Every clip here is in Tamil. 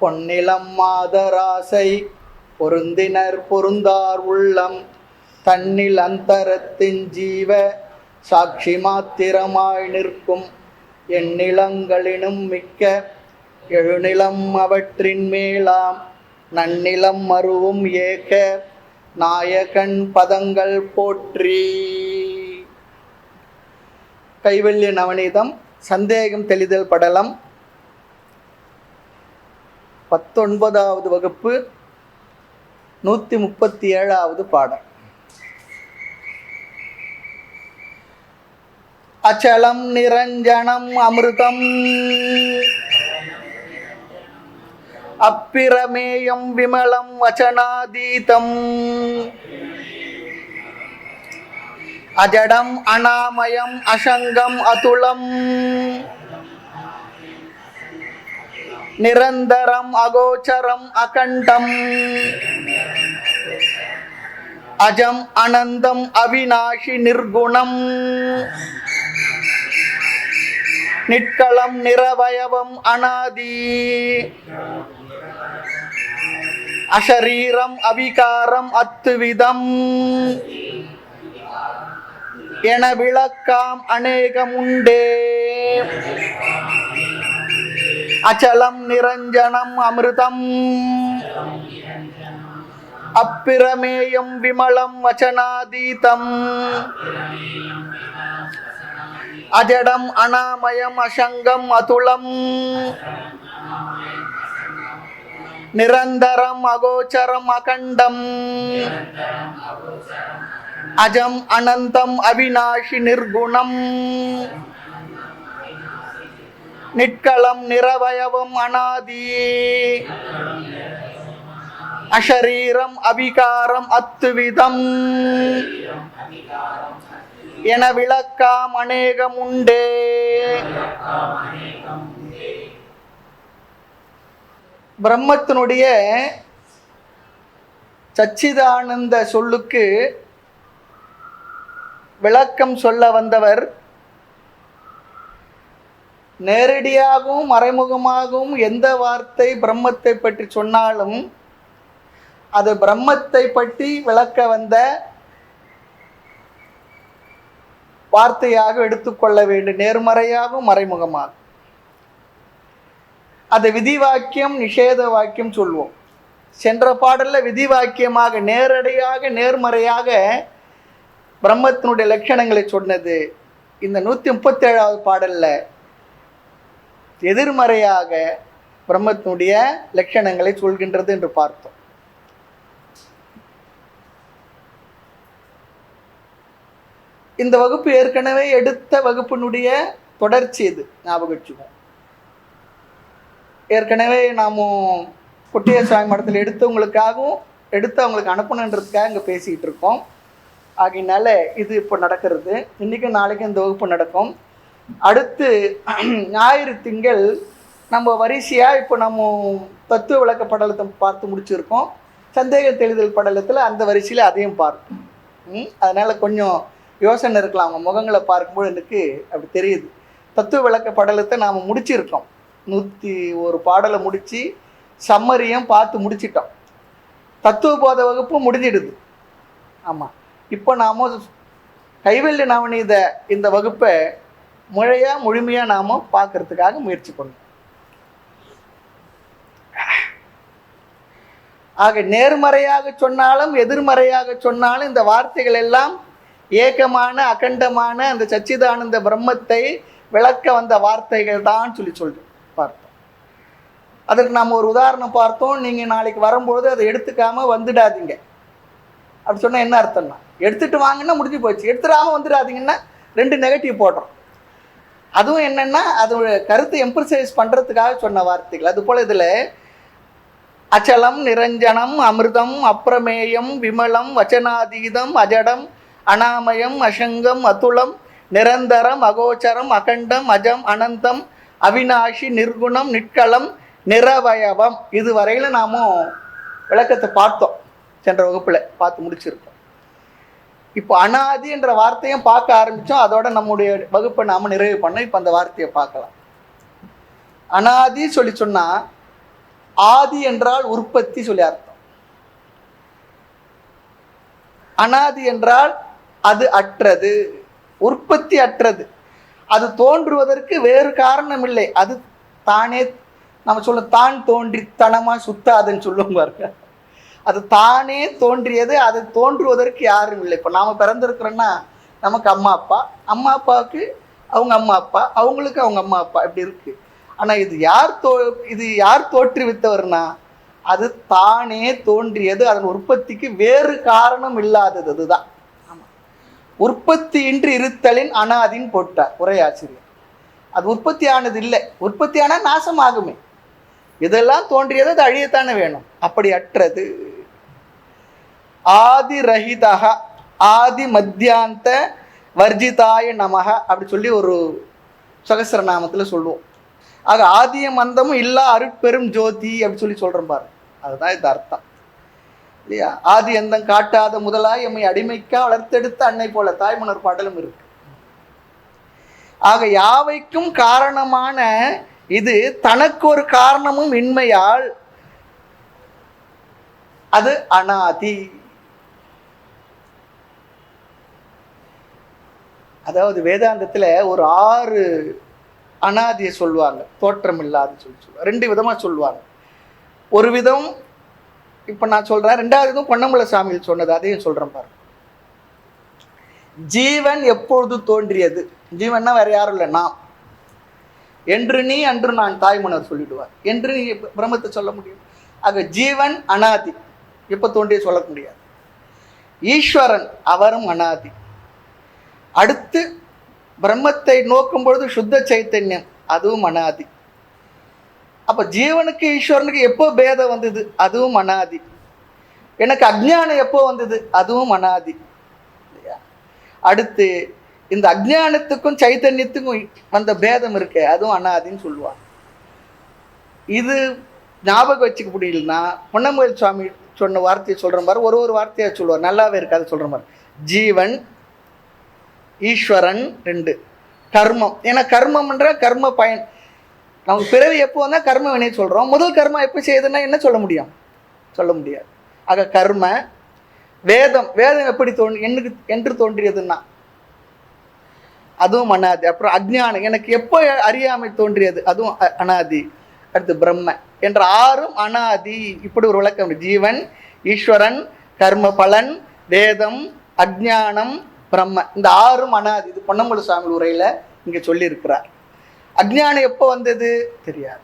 பொன்னிலம் மாதராசை பொருந்தினர் பொருந்தார் உள்ளம் தன்னில் அந்தரத்தின் ஜீவ சாட்சி மாத்திரமாய் நிற்கும் எந்நிலங்களினும் மிக்க எழுநிலம் அவற்றின் மேலாம் நன்னிலம் மருவும் ஏக நாயகன் பதங்கள் போற்றி. கைவல்ய நவநீதம் சந்தேகம் தெளிதல் படலம் 19வது வகுப்பு 137வது பாடம். அச்சலம் நிரஞ்சனம் அமிர்தம் அப்பிரமேயம் விமலம் வசனாதீதம் அஜடம் அநாமயம் அசங்கம் அதுலம் நிரந்தரம் அகோச்சரம் அகண்டம் அஜம் அனந்தம் அவிநாஷி நிர்குணம் நிட்களம் நிரவயவம் அநாதி அஷரீரம் அவிகாரம் அத்துவிதம் என விளக்காம் அநேகமுண்டே. அச்சலம் நிரஞ்சனம் அமிர்தம் அப்பிரமேயம் விமலம் வசனாதீதம் அஜடம் அநாமயம் அசங்கம் அதுலம் நிரந்தரம் அகோச்சரம் அகண்டம் அஜம் அனந்தம் அவிநாஷி நிர்குணம் நிட்களம் நிரவயவம் அநாதி அஷரீரம் அவிகாரம் அத்துவிதம் என விளக்காம் அநேகமுண்டே. பிரம்மத்தினுடைய சச்சிதானந்த சொல்லுக்கு விளக்கம் சொல்ல வந்தவர் நேரடியாகவும் மறைமுகமாகவும் எந்த வார்த்தை பிரம்மத்தை பற்றி சொன்னாலும் அது பிரம்மத்தை பற்றி விளக்க வந்த வார்த்தையாக எடுத்துக்கொள்ள வேண்டும், நேர்மறையாகவும் மறைமுகமாக. அது விதி வாக்கியம் நிஷேத வாக்கியம் சொல்வோம். சென்ற பாடலில் விதி வாக்கியமாக நேரடியாக நேர்மறையாக பிரம்மத்தினுடைய லட்சணங்களை சொன்னது. இந்த 137வது பாடலில் எதிர்மறையாக பிரம்மத்தினுடைய லட்சணங்களை சொல்கின்றது என்று பார்த்தோம். இந்த வகுப்பு ஏற்கனவே எடுத்த வகுப்பினுடைய தொடர்ச்சி இது, ஞாபகம் வச்சுக்கோம். ஏற்கனவே நாம் குட்டிய சுவாமி மடத்தில் எடுத்தவங்களுக்காகவும் அவங்களுக்கு அனுப்பணுன்றதுக்காக இங்கே பேசிக்கிட்டு இருக்கோம். ஆகையினால இது இப்போ நடக்கிறது. இன்றைக்கும் நாளைக்கும் இந்த வகுப்பு நடக்கும். அடுத்து ஞாயிறு திங்கள் நம்ம வரிசையாக இப்போ நம்ம தத்துவ விளக்க படலத்தை பார்த்து முடிச்சிருக்கோம். சந்தேக தெளிதல் படலத்தில் அந்த வரிசையில் அதையும் பார்ப்போம். அதனால் கொஞ்சம் யோசனை இருக்கலாம். அவங்க முகங்களை பார்க்கும்போது எனக்கு அப்படி தெரியுது. தத்துவ விளக்க படலத்தை நாம் முடிச்சிருக்கோம். 101 பாடலை முடித்து சம்மரியும் பார்த்து முடிச்சிட்டோம். தத்துவ போத வகுப்பும் முடிஞ்சிடுது. ஆமாம், இப்போ நாம் கைவல்ய நவநீத இந்த வகுப்பை முழுமையாக நாம் பார்க்கறதுக்காக முயற்சி பண்ணோம். ஆக நேர்மறையாக சொன்னாலும் எதிர்மறையாக சொன்னாலும் இந்த வார்த்தைகள் எல்லாம் ஏகமான அகண்டமான அந்த சச்சிதானந்த பிரம்மத்தை விளக்க வந்த வார்த்தைகள் தான் சொல்லி பார்த்தோம். அதற்கு நாம் ஒரு உதாரணம் பார்த்தோம். நீங்கள் நாளைக்கு வரும்பொழுது அதை எடுத்துக்காமல் வந்துடாதீங்க அப்படி சொன்னால் என்ன அர்த்தம்னா, எடுத்துகிட்டு வாங்கன்னா முடிஞ்சு போச்சு, எடுத்துடாமல் வந்துடாதீங்கன்னா 2 நெகட்டிவ் போடுறோம். அதுவும் என்னென்னா அதோட கருத்தை எம்பசைஸ் பண்ணுறதுக்காக சொன்ன வார்த்தைகள். அதுபோல் இதில் அச்சலம் நிரஞ்சனம் அமிர்தம் அப்பிரமேயம் விமலம் வச்சனாதீதம் அஜடம் அநாமயம் அசங்கம் அதுலம் நிரந்தரம் அகோச்சரம் அகண்டம் அஜம் அனந்தம் அவிநாஷி நிர்குணம் நிட்களம் நிரவயவம் இதுவரையில் நாம் விளக்கத்தை பார்த்தோம். சென்ற வகுப்பில் பார்த்து முடிச்சிருக்கோம். இப்போ அனாதி என்ற வார்த்தையும் பார்க்க ஆரம்பித்தோம். அதோட நம்முடைய வகுப்பை நாம் நிறைவு பண்ணோம். இப்போ அந்த வார்த்தையை பார்க்கலாம். அனாதி சொன்னால் ஆதி என்றால் உற்பத்தி சொல்லி அர்த்தம். அனாதி என்றால் அது அற்றது, உற்பத்தி அற்றது. அது தோன்றுவதற்கு வேறு காரணம் இல்லை. அது தானே, நம்ம சொல்ல தான் தோன்றி தனமா சுத்தாதுன்னு சொல்லுவோம் பாருங்க. அது தானே தோன்றியது. அது தோன்றுவதற்கு யாரும் இல்லை. இப்போ நாம் பிறந்திருக்கிறோன்னா நமக்கு அம்மா அப்பா, அம்மா அப்பாவுக்கு அவங்க அம்மா அப்பா, அவங்களுக்கு அவங்க அம்மா அப்பா, இப்படி இருக்கு. ஆனால் இது யார் தோற்றுவித்தவர்னா அது தானே தோன்றியது. அதன் உற்பத்திக்கு வேறு காரணம் இல்லாதது. அதுதான் உற்பத்தி இன்றி இருத்தலின் அனாதின்னு போட்டார் உரையாசிரியர். அது உற்பத்தி ஆனது இல்லை. உற்பத்தி ஆனால் நாசமாகுமே. இதெல்லாம் தோன்றியது, அது அழியத்தானே வேணும். அப்படி அற்றது. ஆதி ரஹிதக ஆதி மத்தியாந்த வர்ஜிதாய நமக அப்படி சொல்லி ஒரு சகஸ்ரநாமத்தில் சொல்லுவோம். ஆக ஆதியம் அந்தமும் இல்லா அருட்பெரும் ஜோதி அப்படி சொல்லி சொல்கிறோம் பாரு. அதுதான் இது அர்த்தம் இல்லையா? ஆதி எந்தம் காட்டாத முதலாய் எம்மை அடிமைக்கா வளர்த்தெடுத்த அன்னை போல தாய்மலர் பாடலும் இருக்கு. ஆக யாவைக்கும் காரணமான இது தனக்கு ஒரு காரணமும் இன்மையால் அது அனாதி. அதாவது வேதாந்தத்துல ஒரு 6 அனாதியை சொல்லுவாங்க. தோற்றம் இல்லாத சொல்லுவாங்க. 2 விதமா சொல்லுவாங்க. ஒரு விதம் இப்ப நான் சொல்றேன். 2வது விதம் பொன்னம்பல சாமியில் சொன்னது, அதையும் சொல்றேன் பாருங்க. ஜீவன் எப்பொழுது தோன்றியது? ஜீவன்னா வேற யாரும் இல்லை, நான். என்று நீ அன்று நான் தாய்மன்னர் சொல்லிடுவார். என்று நீ பிரம்மத்தை சொல்ல முடியும். ஆக ஜீவன் அனாதி, எப்ப தோன்றிய சொல்ல முடியாது. ஈஸ்வரன் அவரும் அனாதி. அடுத்து பிரம்மத்தை நோக்கும் பொழுது சுத்த சைத்தன்யம், அதுவும் அனாதி. அப்ப ஜீவனுக்கு ஈஸ்வரனுக்கு எப்போ பேதம் வந்தது? அதுவும் அனாதி. எனக்கு அஜ்ஞானம் எப்போ வந்தது? அதுவும் அனாதி. அடுத்து இந்த அஜ்ஞானத்துக்கும் சைத்தன்யத்துக்கும் வந்த பேதம் இருக்கு, அதுவும் அனாதின்னு சொல்லுவாங்க. இது ஞாபகம் வச்சுக்க முடியலன்னா பொன்னம்பல சுவாமி சொன்ன வார்த்தையை சொல்ற மாதிரி ஒரு வார்த்தையை சொல்லுவார். நல்லாவே இருக்கு, அதை சொல்ற மாதிரி. ஜீவன், ஈஸ்வரன், 2 கர்மம். ஏன்னா கர்மம்ன்ற கர்ம பயன். நமக்கு பிறவி எப்போ வந்தால் கர்ம வினை சொல்கிறோம். முதல் கர்மம் எப்போ செய்யுதுன்னா என்ன சொல்ல முடியும்? சொல்ல முடியாது. ஆக கர்ம. வேதம் எப்படி என்று தோன்றியதுன்னா அதுவும் அனாதி. அப்புறம் அஜ்ஞானம், எனக்கு எப்போ அறியாமை தோன்றியது? அதுவும் அனாதி. அடுத்து பிரம்ம என்ற 6ம் அனாதி. இப்படி ஒரு விளக்கம். ஜீவன், ஈஸ்வரன், கர்ம பலன், வேதம், அஜ்ஞானம், பிரம்ம, இந்த 6ம் அனாதி. இது பொன்னம்பல சாமி உரையில இங்க சொல்லி இருக்கிறார். அஜ்ஞானம் எப்போ வந்தது? தெரியாது.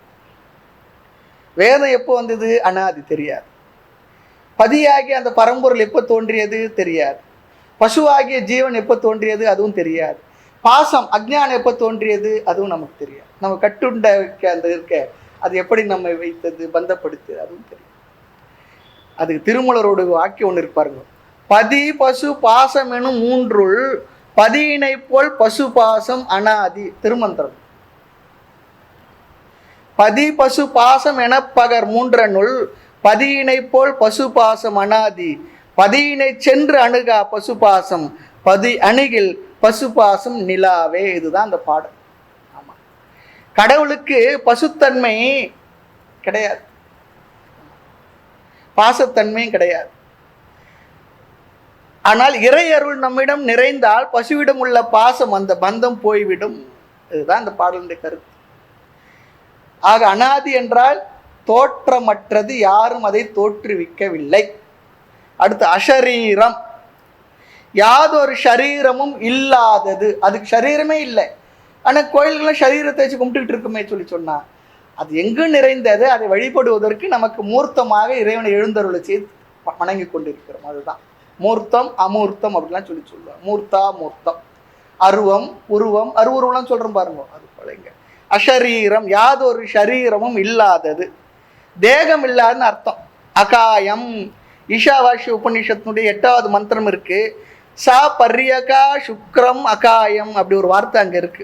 வேதம் எப்போ வந்தது? அனாதி, தெரியாது. பதியாகிய அந்த பரம்பொருள் எப்போ தோன்றியது? தெரியாது. பசுவாகிய ஜீவன் எப்போ தோன்றியது? அதுவும் தெரியாது. பாசம், அஜ்ஞானம் எப்போ தோன்றியது? அதுவும் நமக்கு தெரியாது. நம்ம கட்டுண்ட அந்த அது எப்படி நம்ம வைத்தது, பந்தப்படுத்து, அதுவும் தெரியாது. அதுக்கு திருமலரோட வாக்கியம் ஒன்று இருப்பாருங்க. பதி பசு பாசம் எனும் 3ல் பதியினை போல் பசு பாசம் அனாதி. திருமந்திரம். பதி பசு பாசம் என பகர் 3னுள் பதியினை போல் பசு பாசம் அனாதி. பதியினை சென்று அணுகா பசு பாசம் பதி அணுகில் பசு பாசம் நிலாவே. இதுதான் அந்த பாடல். ஆமா, கடவுளுக்கு பசுத்தன்மை கிடையாது, பாசத்தன்மையும் கிடையாது. ஆனால் இறை அருள் நம்மிடம் நிறைந்தால் பசுவிடம் உள்ள பாசம், அந்த பந்தம் போய்விடும். இதுதான் இந்த பாடலுடைய கருத்து. ஆக அனாதி என்றால் தோற்றமற்றது, யாரும் அதை தோற்றுவிக்கவில்லை. அடுத்து அஷரீரம், யாதொரு ஷரீரமும் இல்லாதது. அதுக்கு ஷரீரமே இல்லை. ஆனால் கோயில்கள்லாம் ஷரீரத்தை வச்சு கும்பிட்டுக்கிட்டு இருக்குமே சொல்லி சொன்னா, அது எங்கு நிறைந்தது? அதை வழிபடுவதற்கு நமக்கு மூர்த்தமாக இறைவனை எழுந்தருளை செய்து வணங்கி கொண்டிருக்கிறோம். அதுதான் மூர்த்தம், அமூர்த்தம் அப்படிலாம் சொல்லுவாங்க. மூர்த்தா மூர்த்தம், அருவம், உருவம், அருவுருவம்லாம் சொல்றோம் பாருங்க. அது போலங்க அஷரீரம், யாதொரு ஷரீரமும் இல்லாதது, தேகம் இல்லாதுன்னு அர்த்தம். அகாயம், ஈஷாவாசி உபநிஷத்தினுடைய 8வது மந்திரம் இருக்கு. சா பர்யகா சுக்ரம் அகாயம் அப்படி ஒரு வார்த்தை அங்க இருக்கு.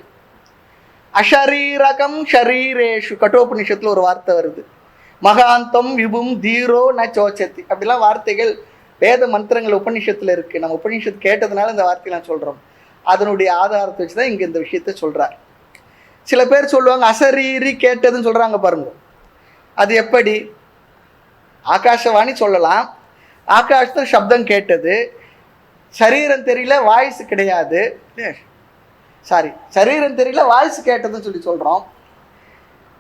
அஷரீரகம் ஷரீரேஷு கட்டோபநிஷத்துல ஒரு வார்த்தை வருது. மகாந்தம் விபும் தீரோ ந சோச்சத்தி அப்படிலாம் வார்த்தைகள் வேத மந்திரங்கள் உபநிஷத்துல இருக்கு. நம்ம உபநிஷத்து கேட்டதுனால இந்த வார்த்தையெல்லாம் சொல்றோம். அதனுடைய ஆதாரத்தை வச்சுதான் இங்க இந்த விஷயத்த சொல்றார். சில பேர் சொல்லுவாங்க அசரீரி கேட்டதுன்னு சொல்றாங்க பாருங்க. அது எப்படி? ஆகாசவாணி சொல்லலாம், ஆகாசத்தில் சப்தம் கேட்டது, சரீரம் தெரியல, வாய்ஸ் கிடையாது. சாரி, சரீரம் தெரியல, வாய்ஸ் கேட்டதுன்னு சொல்லி சொல்கிறோம்.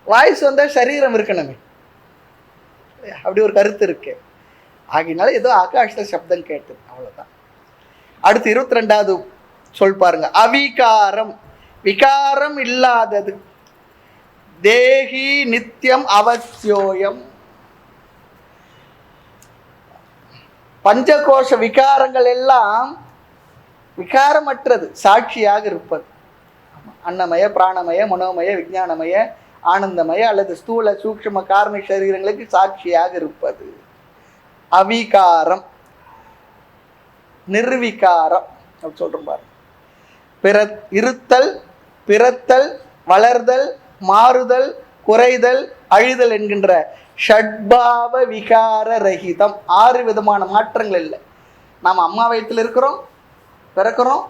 வாய்ஸ் வந்தால் சரீரம் இருக்கணுமே, அப்படி ஒரு கருத்து இருக்கு. ஆகினால ஏதோ ஆகாசத்தில் சப்தம் கேட்டது, அவ்வளோதான். அடுத்து 22வது சொல் பாருங்க. அவிகாரம், விகாரம் இல்லாதது. தேகி நித்தியம் அவசியோயம். பஞ்சகோஷ விகாரங்கள் எல்லாம் விகாரமற்றது, சாட்சியாக இருப்பது. அன்னமய, பிராணமய, மனோமய, விஞ்ஞானமய, ஆனந்தமய அல்லது ஸ்தூல சூக்ஷ்ம காரண சரீரங்களுக்கு சாட்சியாக இருப்பது அவிகாரம். நிர்விகாரம் சொல்றோம் பாருங்க. இருத்தல், பிறத்தல், வளர்தல், மாறுதல், குறைதல், அழிதல் என்கின்ற ஷட்பாவ விகார ரஹிதம். 6 விதமான மாற்றங்கள் இல்லை. நாம் அம்மா வயிற்றில் இருக்கிறோம், பிறக்கிறோம்,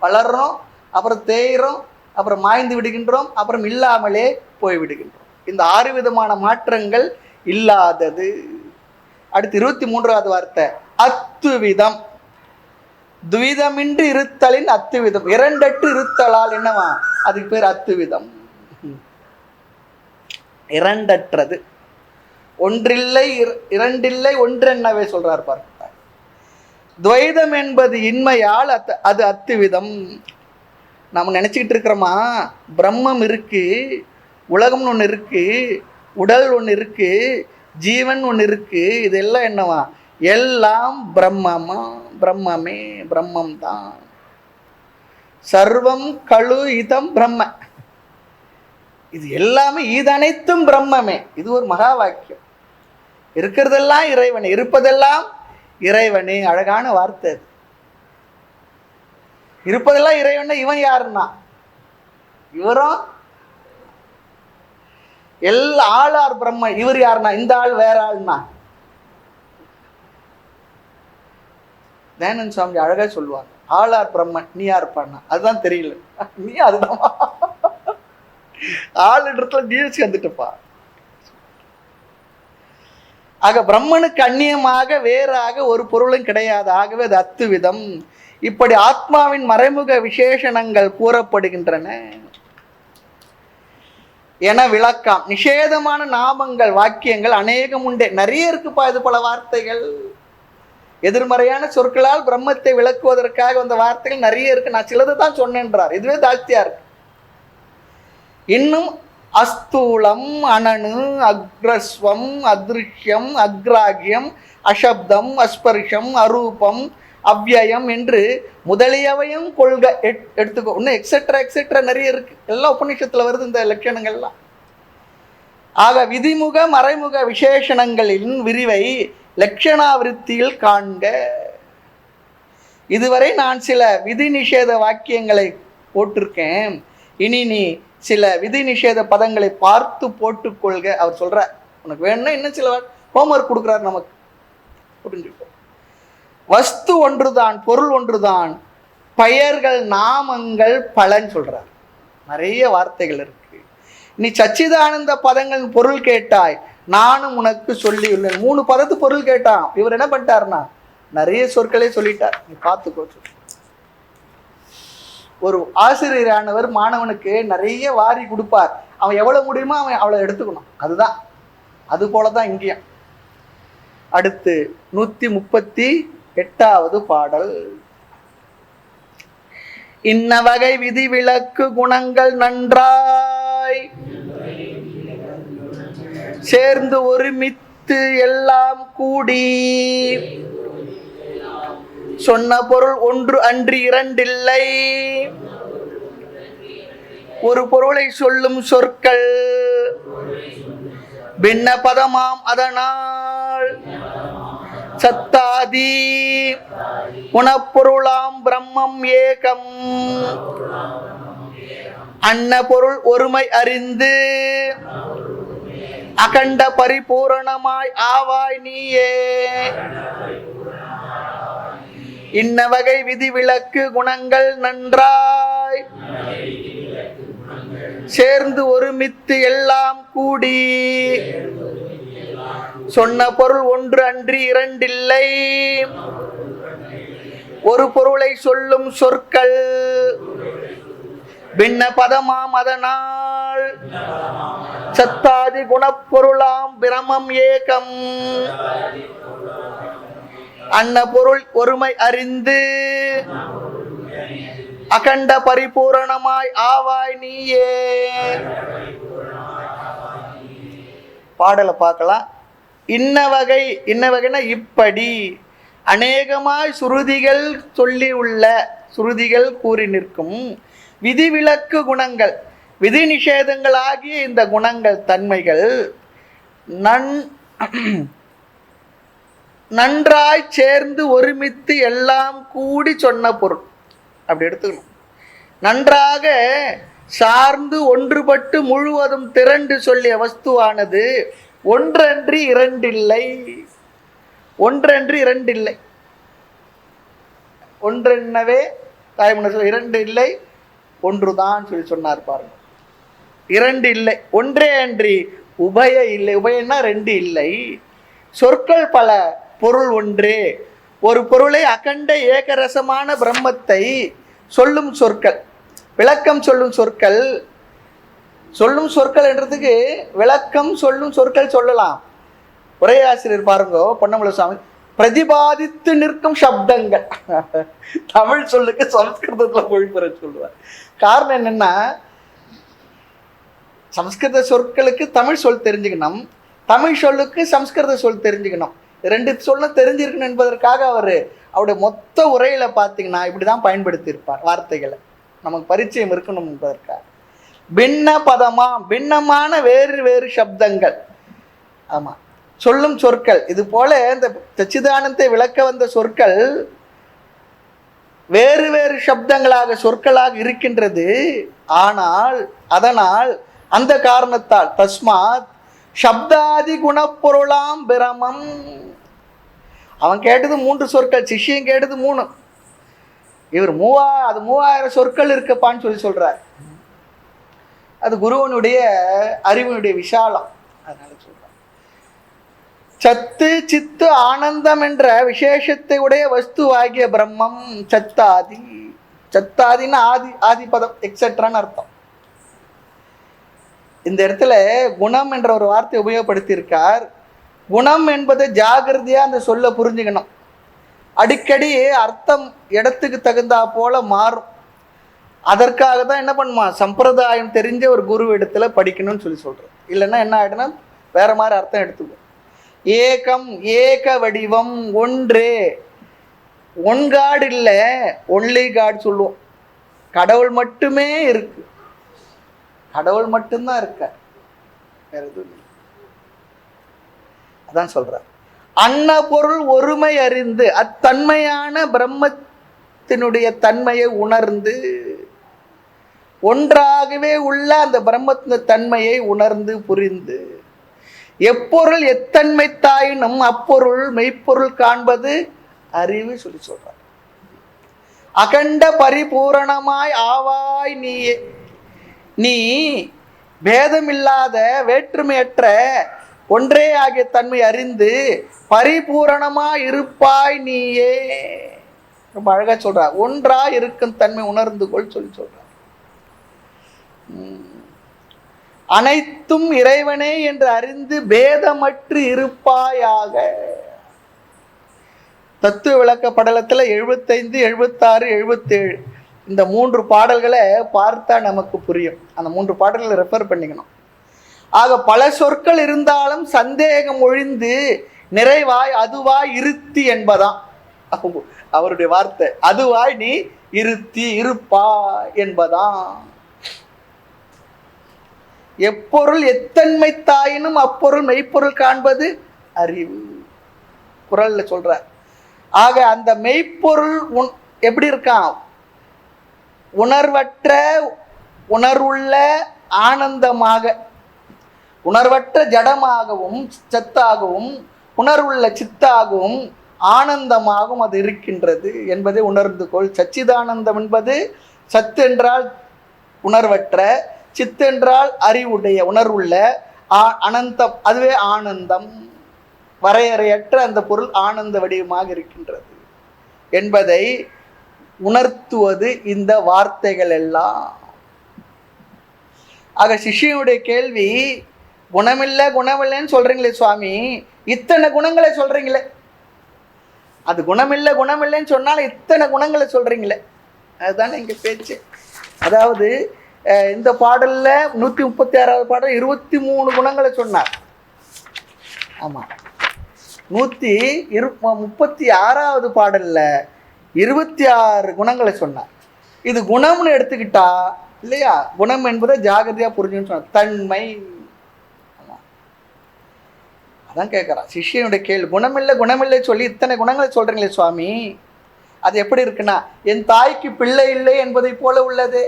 வளர்றோம், அப்புறம் தேய்கிறோம், அப்புறம் மாய்ந்து விடுகின்றோம், அப்புறம் இல்லாமலே போய் விடுகின்றோம். இந்த 6 விதமான மாற்றங்கள் இல்லாதது. அடுத்து 23வது வார்த்தை அத்துவிதம். துவிதமின்றி இருத்தலின் அத்துவிதம். 2 இருத்தலால் என்னவா, அதுக்கு பேர் அத்துவிதம். 2 ஒன்றில்லை, 2 ஒன்றென்னவே சொல்றார் பாருங்க. துவைதம் என்பது இன்மையால் அது அத்துவிதம். நம்ம நினச்சிக்கிட்டு இருக்கிறோமா, பிரம்மம் இருக்கு, உலகம்னு ஒன்று இருக்கு, உடல் ஒன்று இருக்கு, ஜீவன் ஒன்று இருக்கு, இதெல்லாம் என்னவா, எல்லாம் பிரம்மமா, பிரம்மமே, பிரம்மம் தான். சர்வம் கழு இதம் பிரம்ம. இது எல்லாமே, இது அனைத்தும் பிரம்மமே. இது ஒரு மகா வாக்கியம். இருக்கிறதெல்லாம் இறைவனே, இருப்பதெல்லாம் இறைவனே. அழகான வார்த்தை. இருப்பதெல்லாம் இறைவன். இவன் யாருன்னா, இவரும் எல்லா ஆளார் பிரம்ம. இவர் யாருன்னா, இந்த ஆள் வேற ஆள்னா. தயானந்த சுவாமி அழகா சொல்லுவாங்க, ஆளார் பிரம்மன், நீ யார் பண்ணா, அதுதான் தெரியல. நீ அதுதான் ஆள் இடத்துல நீ சேர்ந்துட்டுப்பா. ஆக பிரம்மனுக்கு அந்நியமாக வேறாக ஒரு பொருளும் கிடையாது. ஆகவே அது அத்துவிதம். இப்படி ஆத்மாவின் மறைமுக விசேஷணங்கள் கூறப்படுகின்றன என விளக்கம். நிஷேதமான நாமங்கள், வாக்கியங்கள் அநேகம் உண்டே. நிறைய இருக்குப்பா இது போல வார்த்தைகள். எதிர்மறையான சொற்களால் பிரம்மத்தை விளக்குவதற்காக வந்த வார்த்தைகள் நிறைய இருக்கு. நான் சிலது தான் சொன்னேன்றார், இதுவே ஜாஸ்தியா இருக்கு. இன்னும் அஸ்தூலம், அனனு, அக்ரஸ்வம், அத்ருஷ்யம், அக்ராகியம், அசப்தம், அஸ்பர்ஷம், அரூபம், அவ்யயம் என்று முதலியவையும் கொள்கை எடுத்துக்கோ. இன்னும் எக்ஸெட்ரா எக்ஸெட்ரா நிறைய இருக்கு. எல்லாம் உபநிஷத்துல வருது இந்த லட்சணங்கள்லாம். ஆக விதிமுக மறைமுக விசேஷணங்களின் விரிவை லட்சணாவிருத்தியில் காண்க. இதுவரை நான் சில விதி நிஷேத வாக்கியங்களை போட்டிருக்கேன். இனி நீ சில விதி நிஷேத பதங்களை பார்த்து போட்டுக்கொள்க. அவர் சொல்ற, உனக்கு வேணும்னா இன்னும் சில ஹோம்ஒர்க் கொடுக்குறாரு நமக்கு. புரிஞ்சுக்கோ. வஸ்து ஒன்றுதான், பொருள் ஒன்றுதான், பெயர்கள் நாமங்கள் பலன் சொல்றார். நிறைய வார்த்தைகள் இருக்கு. நீ சச்சிதானந்த பதங்கள் பொருள் கேட்டாய், நானும் உனக்கு சொல்லியுள்ளேன். 3 பதத்து பொருள் கேட்டான். இவர் என்ன பண்ணிட்டாருன்னா நிறைய சொற்களே சொல்லிட்டார். நீ பார்த்துக்கோ. ஒரு ஆசிரியரானவர் மாணவனுக்கு நிறைய வாரி கொடுப்பார். அவன் எவ்வளவு முடியுமோ அவன் அவ்வளவு எடுத்துக்கணும். அதுதான், அது போலதான் இங்கேயும். அடுத்து 138வது பாடல். இன்ன வகை விதி விலக்கு குணங்கள் நன்றாய் சேர்ந்து ஒருமித்து எல்லாம் கூடி சொன்ன பொருள் ஒன்று அன்றி 2 இல்லை. ஒரு பொருளை சொல்லும் சொற்கள் பின்ன பதமாம், அதனால் சத்தாதி உணப்பொருளாம் பிரம்மம் ஏகம். அன்ன பொருள் ஒருமை அறிந்து அகண்ட பரிபூரணமாய் ஆவாய் நீயே. இன்ன வகை விதி விலக்கு குணங்கள் நன்றாய் சேர்ந்து ஒருமித்து எல்லாம் கூடி சொன்ன பொருள் ஒன்று அன்றி இரண்டில்லை. ஒரு பொருளை சொல்லும் சொற்கள் பின்ன பதமாம், அதனால் சத்தாதி குணப்பொருளாம் பிரமம் ஏகம். அன்ன பொருள் ஒருமை அறிந்து அகண்ட பரிபூரணமாய் ஆவாய் நீயே. பாடலை பார்க்கலாம். இன்ன வகைனா இப்படி அநேகமாய் சுருதிகள் சொல்லி உள்ள, சுருதிகள் கூறி நிற்கும் விதிவிலக்கு குணங்கள், விதி நிஷேதங்கள் ஆகிய இந்த குணங்கள் தன்மைகள் நன்றாய் சேர்ந்து ஒருமித்து எல்லாம் கூடி சொன்ன பொருள். அப்படி எடுத்துக்கணும். நன்றாக சார்ந்து ஒன்றுபட்டு முழுவதும் திரண்டு சொல்லிய வஸ்துவானது ஒன்றன்றி இரண்டில்லை. ஒன்றன்றி இரண்டில்லை. ஒன்றென்னவே தாய்மன்னர் சொல்ல, இரண்டு இல்லை ஒன்றுதான் சொல்லி சொன்னார் பாருங்க. இரண்டு இல்லை, ஒன்றே அன்றி உபய இல்லை. உபயன்னா ரெண்டு இல்லை. சொற்கள் பல, பொருள் ஒன்றே. ஒரு பொருளை அகண்ட ஏகரசமான பிரம்மத்தை சொல்லும் சொற்கள், விளக்கம் சொல்லும் சொற்கள். சொல்லும் சொற்கள் என்றதுக்கு விளக்கம் சொல்லும் சொற்கள் சொல்லலாம். உரையாசிரியர் பாருங்க பொன்னமலை சுவாமி, பிரதிபாதித்து நிற்கும் சப்தங்கள். தமிழ் சொல்லுக்கு சமஸ்கிருதத்துல மொழிபெற சொல்லுவார். காரணம் என்னன்னா, சமஸ்கிருத சொற்களுக்கு தமிழ் சொல் தெரிஞ்சுக்கணும், தமிழ் சொல்லுக்கு சமஸ்கிருத சொல் தெரிஞ்சுக்கணும். ரெண்டு சொல்ல தெரிஞ்சிருக்கணும் என்பதற்காக அவருடைய மொத்த உரையில பார்த்தீங்கன்னா இப்படிதான் பயன்படுத்தி இருப்பார் வார்த்தைகளை, நமக்கு பரிச்சயம் இருக்கணும் என்பதற்காக. பின்ன பதமா, பின்னமான வேறு வேறு சப்தங்கள். ஆமா, சொல்லும் சொற்கள். இது போல இந்த சச்சிதானந்தை விளக்க வந்த சொற்கள் வேறு வேறு சப்தங்களாக சொற்களாக இருக்கின்றது. ஆனால் அதனால் அந்த காரணத்தால் தஸ்மாத் சப்தாதி குணப்பொருளாம் பிரமம். அவன் கேட்டது 3 சொற்கள், சிஷ்யன் கேட்டது 3. இவர் 3000 சொற்கள் இருக்கப்பான்னு சொல்றார். அது குருவனுடைய அறிவினுடைய விஷாலம். அதனால சொல்றார், சத்து சித்து ஆனந்தம் என்ற விசேஷத்தை உடைய வஸ்துவாகிய பிரம்மம் சத்தாதி. சத்தாதின்னு ஆதிபதம் எக்ஸெட்ரான்னு அர்த்தம். இந்த இடத்துல குணம் என்ற ஒரு வார்த்தை உபயோகப்படுத்தி இருக்கார். குணம் என்பதை ஜாகிரதையா அந்த சொல்ல புரிஞ்சுக்கணும். அடிக்கடி அர்த்தம் இடத்துக்கு தகுந்தா போல மாறும். அதற்காக தான் என்ன பண்ணுமா, சம்பிரதாயம் தெரிஞ்ச ஒரு குரு இடத்துல படிக்கணும்னு சொல்றோம். இல்லைன்னா என்ன ஆயிடுனா வேற மாதிரி அர்த்தம் எடுத்துக்கும். ஏகம், ஏக வடிவம், ஒன்றே. ஒன்காடு இல்லை, ஒன்லி காடு சொல்லுவோம். கடவுள் மட்டுமே இருக்கு, கடவுள் மட்டும்தான் இருக்க, வேற எதுவும் இல்லை. அதான் சொல்ற. அன்ன பொருள் ஒருமை அறிந்து அத்தன்மையான பிரம்மத்தினுடைய தன்மையை உணர்ந்து, ஒன்றாகவே உள்ள அந்த பிரம்மத்தின் தன்மையை உணர்ந்து புரிந்து, எப்பொருள் எத்தன்மை தாயினும் அப்பொருள் மெய்ப்பொருள் காண்பது அறிவு சொல்லி சொல்றார். அகண்ட பரிபூரணமாய் ஆவாய் நீயே. நீ பேதமில்லாத வேற்றுமையற்ற ஒன்றே ஆகிய தன்மை அறிந்து பரிபூரணமாய் இருப்பாய் நீயே. ரொம்ப அழகா சொல்ற, ஒன்றா இருக்கும் தன்மை உணர்ந்து கொள் சொல்லி சொல்ற. அனைத்தும் இறைவனே என்று அறிந்து பேதமற்று இருப்பாயாக. தத்துவ விளக்க படலத்துல 75, 76, 77 இந்த 3 பாடல்களை பார்த்தா நமக்கு புரியும். அந்த 3 பாடல்களை ரெஃபர் பண்ணிக்கணும். ஆக பல சொற்கள் இருந்தாலும் சந்தேகம் ஒழிந்து நிறைவாய் அதுவாய் இருத்தி என்பதான் அவருடைய வார்த்தை. அதுவாய் நீ இருத்தி இருப்பா என்பதான். எப்பொருள் எத்தன்மை தாயினும் அப்பொருள் மெய்ப்பொருள் காண்பது அறிவு குறள்ல சொல்ற. ஆக அந்த மெய்ப்பொருள் எப்படி இருக்கான், உணர்வற்ற உணர்வுள்ள ஆனந்தமாக, உணர்வற்ற ஜடமாகவும் சத்தாகவும் உணர்வுள்ள சித்தாகவும் ஆனந்தமாகவும் அது இருக்கின்றது என்பதை உணர்ந்து கொள். சச்சிதானந்தம் என்பது சத்து என்றால் உணர்வற்ற, சித்து என்றால் அறிவுடைய உணர்வுள்ள, அனந்தம் அதுவே ஆனந்தம். வரையறையற்ற அந்த பொருள் ஆனந்த வடிவமாக இருக்கின்றது என்பதை உணர்த்துவது இந்த வார்த்தைகள் எல்லாம். ஆக சிஷ்யனுடைய கேள்வி, குணமில்லைன்னு சொல்றீங்களே சுவாமி, இத்தனை குணங்களை சொல்றீங்களே, அது குணமில்லைன்னு சொன்னாலும் இத்தனை குணங்களை சொல்றீங்களே, அதுதானே இங்க பேச்சு. அதாவது இந்த பாடல்ல 136வது பாடல் 23 குணங்களை சொன்னார். ஆமா, 136வது பாடல்ல 26 குணங்களை சொன்னார். இது குணம்னு எடுத்துக்கிட்டா இல்லையா, குணம் என்பதை ஜாகிரதையா புரிஞ்சுன்னு சொன்னார். தன்மை, அதான் கேட்கறான் சிஷ்யனுடைய கேள்வி. குணமில்லை சொல்லி இத்தனை குணங்களை சொல்றீங்களே சுவாமி, அது எப்படி இருக்குன்னா, என் தாய்க்கு பிள்ளை இல்லை என்பதை போல உள்ளது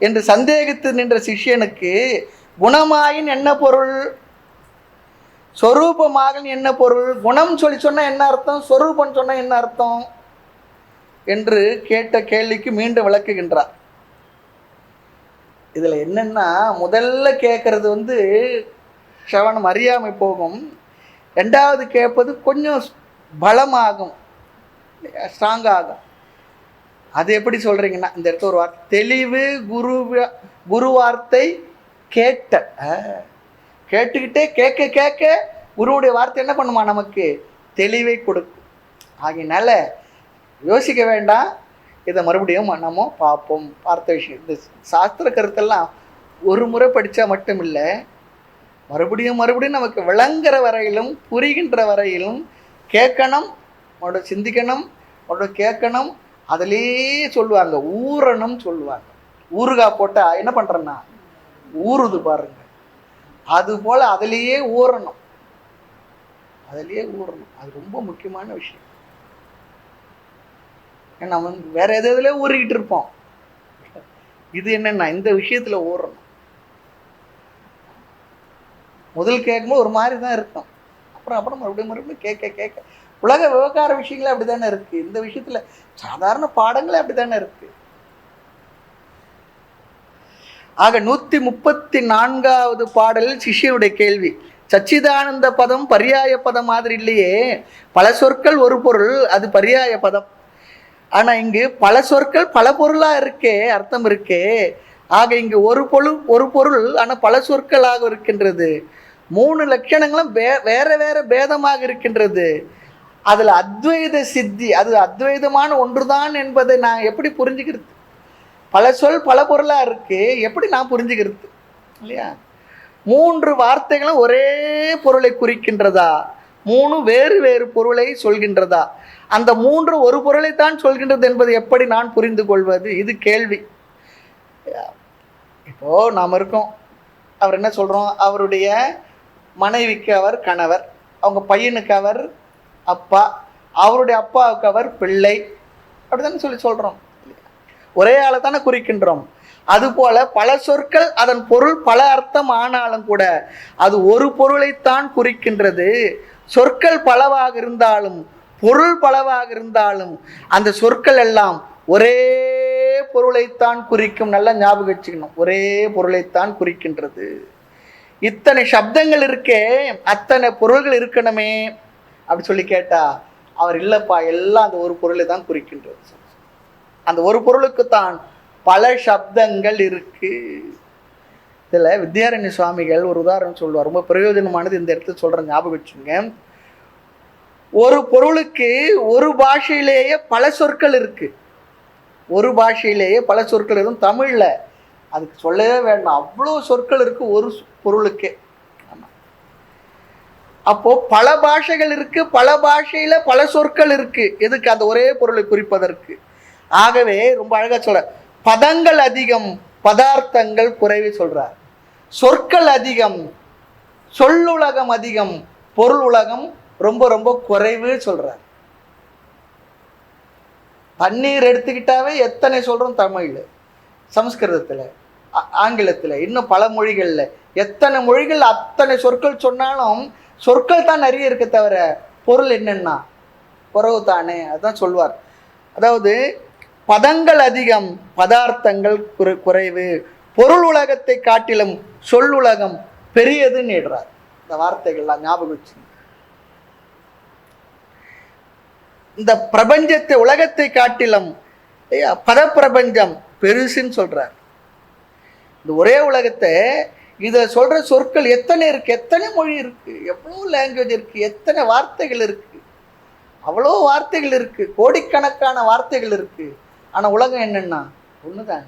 என்று சந்தேகித்து நின்ற சிஷ்யனுக்கு குணமாயின் என்ன பொருள், சொரூபமாக என்ன பொருள், குணம் சொல்லி சொன்னா என்ன அர்த்தம், சொரூபம் சொன்னா என்ன அர்த்தம் என்று கேட்ட கேள்விக்கு மீண்டும் விளக்குகின்றார். இதுல என்னன்னா, முதல்ல கேட்கறது சிரவணம் அறியாமை போகும், ரெண்டாவது கேட்பது கொஞ்சம் பலமாகும், ஸ்ட்ராங் ஆகும். அது எப்படி சொல்றீங்கன்னா, இந்த இடத்துல ஒரு வார்த்தை, தெளிவு குரு வார்த்தை கேட்டுக்கிட்டே கேட்க குருவுடைய வார்த்தை என்ன பண்ணுமா, நமக்கு தெளிவை கொடுக்கும். ஆகையினால யோசிக்க வேண்டாம், இதை மறுபடியும் நம்ம பார்ப்போம். பார்த்த விஷயம், இந்த சாஸ்திர கருத்தெல்லாம் ஒரு முறை படித்தா மட்டும் இல்லை, மறுபடியும் நமக்கு விளங்குற வரையிலும் புரிகின்ற வரையிலும் கேட்கணும், சிந்திக்கணும், கேட்கணும். அதுலேயே சொல்லுவாங்க, ஊறணும் சொல்லுவாங்க. ஊறுகாய் போட்டால் என்ன பண்ணுறேன்னா ஊறுது பாருங்க, அதுபோல் அதுலேயே ஊறணும். அது ரொம்ப முக்கியமான விஷயம். நம்ம வேற எதுல ஊறிக்கிட்டு இருப்போம், இது என்னன்னா இந்த விஷயத்துல ஊறணும். முதல் கேட்கும்போது ஒரு மாதிரி தான் இருக்கும், அப்புறம் மறுபடியும் கேட்க உலக விவகார விஷயங்களே அப்படித்தானே இருக்கு, இந்த விஷயத்துல சாதாரண பாடங்களே அப்படித்தானே இருக்கு. ஆக 134வது பாடலில் சிஷ்யனுடைய கேள்வி, சச்சிதானந்த பதம் பர்யாய பதம் மாதிரி இல்லையே, பல சொற்கள் ஒரு பொருள், அது பர்யாய பதம். ஆனா இங்கு பல சொற்கள் பல பொருளா இருக்கே, அர்த்தம் இருக்கே. ஆக இங்கு ஒரு பொருள் ஆனா பல சொற்களாக இருக்கின்றது. 3 லட்சணங்களும் வேற பேதமாக இருக்கின்றது. அதுல அத்வைத சித்தி, அது அத்வைதமான ஒன்றுதான் என்பதை நான் எப்படி புரிஞ்சுக்கிறது? பல சொல் பல பொருளா இருக்கு, எப்படி நான் புரிஞ்சுக்கிறது இல்லையா? 3 வார்த்தைகளும் ஒரே பொருளை குறிக்கின்றதா, 3 வேறு பொருளை சொல்கின்றதா, அந்த 3 ஒரு பொருளைத்தான் சொல்கின்றது என்பது எப்படி நான் புரிந்து கொள்வது? இது கேள்வி. இப்போ நாம் இருக்கோம், அவர் என்ன சொல்றோம், அவருடைய மனைவிக்கு அவர் கணவர், அவங்க பையனுக்கு அவர் அப்பா, அவருடைய அப்பாவுக்கு அவர் பிள்ளை, அப்படித்தானே சொல்றோம். ஒரே ஆளை தானே குறிக்கின்றோம். அதுபோல பல சொற்கள் அதன் பொருள் பல அர்த்தம் ஆனாலும் கூட அது ஒரு பொருளைத்தான் குறிக்கின்றது. சொற்கள் பலவாக இருந்தாலும் பொருள் பலவாக இருந்தாலும் அந்த சொற்கள் எல்லாம் ஒரே பொருளைத்தான் குறிக்கும். நல்லா ஞாபகம் வச்சுக்கணும், ஒரே பொருளைத்தான் குறிக்கின்றது. இத்தனை சப்தங்கள் இருக்கே, அத்தனை பொருள்கள் இருக்கணுமே அப்படி சொல்லி கேட்டா அவர் இல்லப்பா, எல்லாம் அந்த ஒரு பொருளை தான் குறிக்கின்றது. அந்த ஒரு பொருளுக்குத்தான் பல சப்தங்கள் இருக்கு. இதுல வித்யாரண்ய சுவாமிகள் ஒரு உதாரணம் சொல்லுவார், ரொம்ப பிரயோஜனமானது, இந்த இடத்துல சொல்ற ஞாபகம் வச்சுங்க. ஒரு பொருளுக்கு ஒரு பாஷையிலேயே பல சொற்கள் இருக்கு, ஒரு பாஷையிலேயே பல சொற்கள் இருக்கும். தமிழ்ல அதுக்கு சொல்லவே வேண்டாம், அவ்வளோ சொற்கள் இருக்கு ஒரு பொருளுக்கே. அப்போ பல பாஷைகள் இருக்கு, பல பாஷையில பல சொற்கள் இருக்கு. எதுக்கு? அந்த ஒரே பொருளை குறிப்பதற்கு. ஆகவே ரொம்ப அழகா சொல்ற, பதங்கள் அதிகம் பதார்த்தங்கள் குறைவு சொல்றார். சொற்கள் அதிகம், சொல்லுலகம் அதிகம், பொருள் உலகம் ரொம்ப குறைவு சொல்றார். தண்ணீர் எடுத்துக்கிட்டாவே எத்தனை சொல்றோம், தமிழ்ல, சமஸ்கிருதத்துல, ஆங்கிலத்துல, இன்னும் பல மொழிகள்ல எத்தனை மொழிகள், அத்தனை சொற்கள் சொன்னாலும் சொற்கள் தான் நிறைய இருக்க தவிர பொருள் என்னன்னா குறைவு தானே. அதுதான் சொல்வார். அதாவது பதங்கள் அதிகம் பதார்த்தங்கள் குறைவு, பொருள் உலகத்தை காட்டிலும் சொல்லுலகம் பெரியதுன்னு இடுறார். இந்த வார்த்தைகள்லாம் ஞாபகம் வச்சு. இந்த பிரபஞ்சத்தை உலகத்தை காட்டிலும் பதப்பிரபஞ்சம் பெருசுன்னு சொல்றார். இந்த ஒரே உலகத்தை இதை சொல்ற சொற்கள் எத்தனை இருக்கு, எத்தனை மொழி இருக்கு, எவ்வளோ லாங்குவேஜ் இருக்கு, எத்தனை வார்த்தைகள் இருக்கு, அவ்வளோ வார்த்தைகள் இருக்கு, கோடிக்கணக்கான வார்த்தைகள் இருக்கு. ஆனா உலகம் என்னன்னா ஒண்ணுதான்.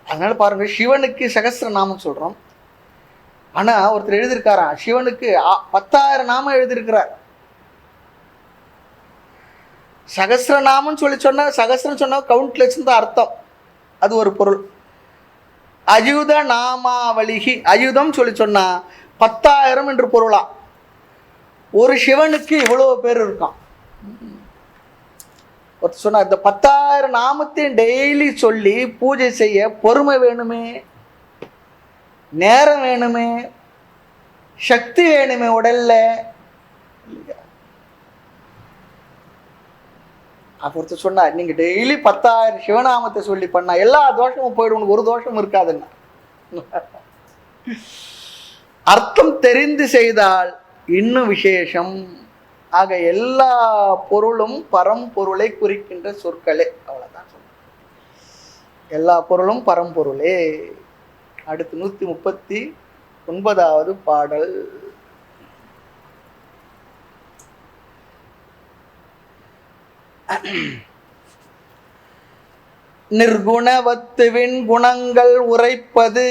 அதனால பாருங்க, சிவனுக்கு சகஸ்ர நாமம் சொல்றோம். ஆனா ஒருத்தர் எழுதியிருக்காராம், சிவனுக்கு 10,000 நாமம் எழுதியிருக்கிறார். சகஸ்ரநாமம் சொல்லி சொன்னா, சகஸ்ரம் சொன்னா கவுண்ட்லெஸ் தான் அர்த்தம், அது ஒரு பொருள். அயுத நாமாவலிகி, அயுதம் சொல்லி சொன்னா 10,000 என்று பொருளா. ஒரு சிவனுக்கு இவ்வளவு பேர் இருக்கான். ஒருத்தர் சொன்னா, இந்த 10,000 நாமத்தையும் டெய்லி சொல்லி பூஜை செய்ய பொறுமை வேணுமே, நேரம் வேணுமே, சக்தி வேணுமே உடல்ல. அப்பொருத்த சொன்னா, நீங்க டெய்லி 10,000 சிவநாமத்தை சொல்லி பண்ணா எல்லா தோஷமும் போயிடும், ஒரு தோஷம் இருக்காதுன்னா. அர்த்தம் தெரிந்து செய்தால் இன்னும் விசேஷம். ஆக எல்லா பொருளும் பரம்பொருளை குறிக்கின்ற சொற்களே, அவ்வளவுதான் சொல்றேன். எல்லா பொருளும் பரம்பொருளே. அடுத்து 139வது பாடல். நிர்குணவத்துவின் குணங்கள் உரைப்பது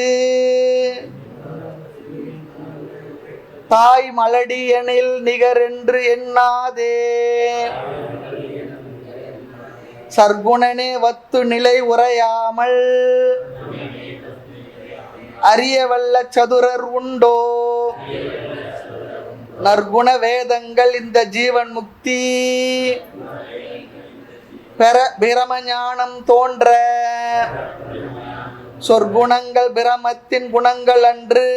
தாய் மலடியனில் நிகரென்று எண்ணாதே. சர்க்குணனே வத்து நிலை உரையாமல் அறியவல்ல சதுரர் உண்டோ. நற்குண வேதங்கள் இந்த ஜீவன் முக்தி பெற பிரம ஞானம் தோன்ற. சொற்குணங்கள் பிரமத்தின் குணங்கள் அன்று,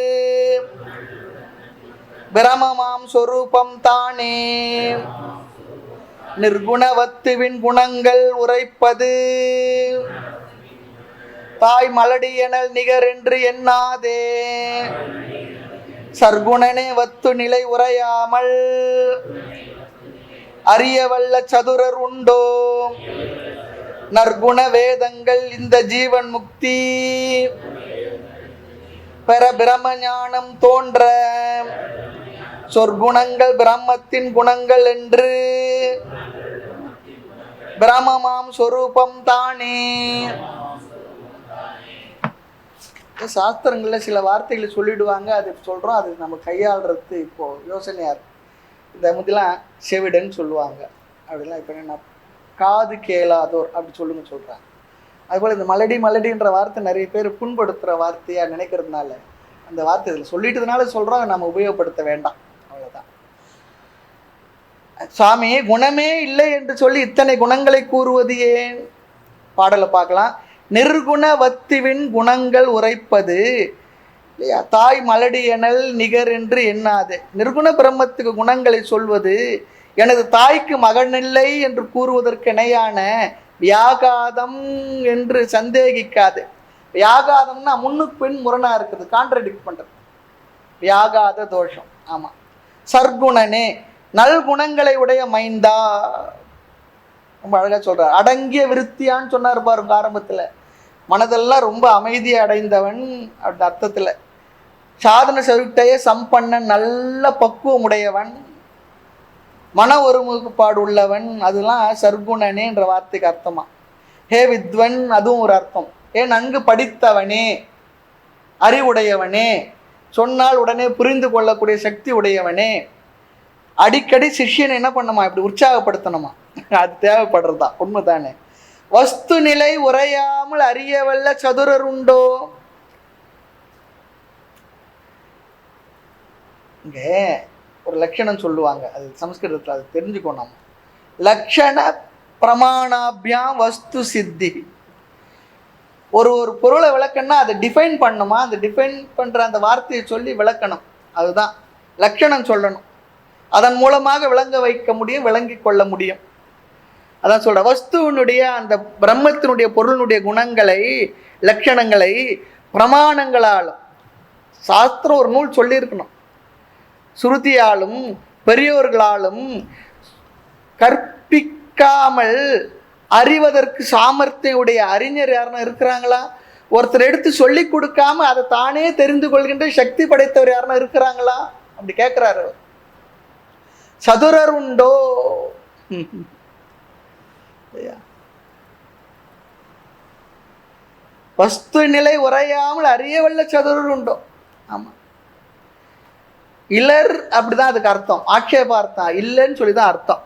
பிரமமாம் சொரூபம் தானே. நிர்குணவத்துவின் குணங்கள் உரைப்பது தாய் மலடியனல் நிகர் என்று எண்ணாதே. சர்க்குணனே வத்து நிலை உரையாமல் அறியவல்ல சதுரர் உண்டோ. நற்குண வேதங்கள் இந்த ஜீவன் முக்தி பெற பிரம ஞானம் தோன்ற. சொற்குணங்கள் பிரம்மத்தின் குணங்கள் என்று, பிரமமாம் சொரூபம் தானே. சாஸ்திரங்கள்ல சில வார்த்தைகளை சொல்லிடுவாங்க, அது சொல்றோம், அது நம்ம கையாளுறது இப்போ யோசனையா இருக்கு. இந்த முதலாம் செவிடன் சொல்லுவாங்க, அப்படிலாம் இப்போ என்ன காது கேளாதோர் அப்படி சொல்றாங்க. அதுபோல் இந்த மலடி மலடின்ற வார்த்தை நிறைய பேர் புண்படுத்துகிற வார்த்தையாக நினைக்கிறதுனால அந்த வார்த்தை இதில் சொல்லிட்டதுனால சொல்கிறோம், நம்ம உபயோகப்படுத்த வேண்டாம், அவ்வளோதான். சாமி குணமே இல்லை என்று சொல்லி இத்தனை குணங்களை கூறுவது ஏன்? பாடலை பார்க்கலாம். நிர்குணவத்துவின் குணங்கள் உரைப்பது இல்லையா, தாய் மலடியனல் நிகர் என்று எண்ணாது. நிர்குண பிரம்மத்துக்கு குணங்களை சொல்வது எனது தாய்க்கு மகனில்லை என்று கூறுவதற்கு இணையான வியாகாதம் என்று சந்தேகிக்காது. வியாகாதம்னா முன்னுக்கு பின் முரணா இருக்குது, கான்ட்ரடிக்ட் பண்றது, வியாகாத தோஷம். ஆமா. சர்க்குணனே நல்குணங்களை உடைய மைந்தா, ரொம்ப அழகா சொல்றார். அடங்கிய விருத்தியான்னு சொன்னார் பாருங்க ஆரம்பத்துல, மனதெல்லாம் ரொம்ப அமைதியை அடைந்தவன் அப்படி அர்த்தத்துல. சாதன சவிட்டைய சம்பன்னன், நல்ல பக்குவம் உடையவன், மன ஒருமுகப்பாடு உள்ளவன், அதெல்லாம் சர்க்குணனே என்ற வார்த்தைக்கு அர்த்தமா. ஹே வித்வன், அதுவும் ஒரு அர்த்தம். ஏ நன்கு படித்தவனே, அறிவுடையவனே, சொன்னால் உடனே புரிந்து கொள்ளக்கூடிய சக்தி உடையவனே. அடிக்கடி சிஷ்யனை என்ன பண்ணுமா, இப்படி உற்சாகப்படுத்தணுமா, அது தேவைப்படுறதா, உண்மைதானே. வஸ்து நிலை உரையாமல் அறியவல்ல சதுரர் உண்டோ. இங்க ஒரு லட்சணம் சொல்லுவாங்க, அது சமஸ்கிருதத்தில், அது தெரிஞ்சுக்கணும் நம்ம. லட்சண பிரமாணாபியாம் வஸ்து சித்தி. ஒரு பொருளை விளக்கணும்னா அதை டிஃபைன் பண்ணுமா, அந்த டிஃபைன் பண்ற அந்த வார்த்தையை சொல்லி விளக்கணும், அதுதான் லட்சணம் சொல்லணும். அதன் மூலமாக விளங்க வைக்க முடியும், விளங்கி கொள்ள முடியும். அதான் சொல்ற, வஸ்துவனுடைய அந்த பிரம்மத்தினுடைய பொருளினுடைய குணங்களை லட்சணங்களை பிரமாணங்களாலும், சாஸ்திரம் ஒரு நூல் சொல்லியிருக்கணும், சுருதியாலும் பெரியோர்களாலும் கற்பிக்காமல் அறிவதற்கு சாமர்த்தியுடைய அறிஞர் யாருன்னா இருக்கிறாங்களா? ஒருத்தர் எடுத்து சொல்லி கொடுக்காம அதை தானே தெரிந்து கொள்கின்ற சக்தி படைத்தவர் யாருன்னா இருக்கிறாங்களா? அப்படி கேட்கிறாரு. சதுரர் உண்டோ? வஸ்து நிலை உரையாமல் அறியவல்ல சதுரர் உண்டோ? ஆமா, இலர் அப்படிதான் அதுக்கு அர்த்தம், ஆட்சேபார்த்தம் இல்லைன்னு சொல்லிதான் அர்த்தம்.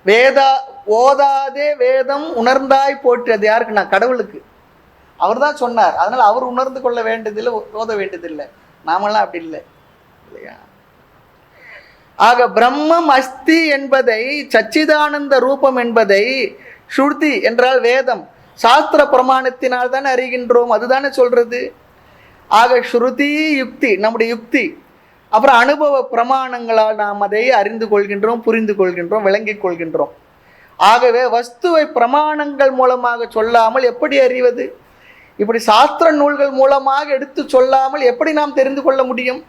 வேதா ஓதாதே வேதம் உணர்ந்தாய் போற்றது யாருக்கு? நான் கடவுளுக்கு. அவர் தான் சொன்னார், அதனால அவர் உணர்ந்து கொள்ள வேண்டியதில்லை, ஓத வேண்டியதில்லை. நாமெல்லாம் அப்படி இல்லை இல்லையா? ஆக பிரம்மம் அஸ்தி என்பதை, சச்சிதானந்த ரூபம் என்பதை ஸ்ருதி என்றால் வேதம், சாஸ்திர பிரமாணத்தினால் தானே அறிகின்றோம், அதுதானே சொல்றது. ஆக ஸ்ருதி யுக்தி நம்முடைய யுக்தி, அப்புறம் அனுபவ பிரமாணங்களால் நாம் அதை அறிந்து கொள்கின்றோம், புரிந்து கொள்கின்றோம், விளங்கிக் கொள்கின்றோம். ஆகவே வஸ்துவை பிரமாணங்கள் மூலமாக சொல்லாமல் எப்படி அறிவது? இப்படி சாஸ்திர நூல்கள் மூலமாக எடுத்து சொல்லாமல் எப்படி நாம் தெரிந்து கொள்ள முடியும்?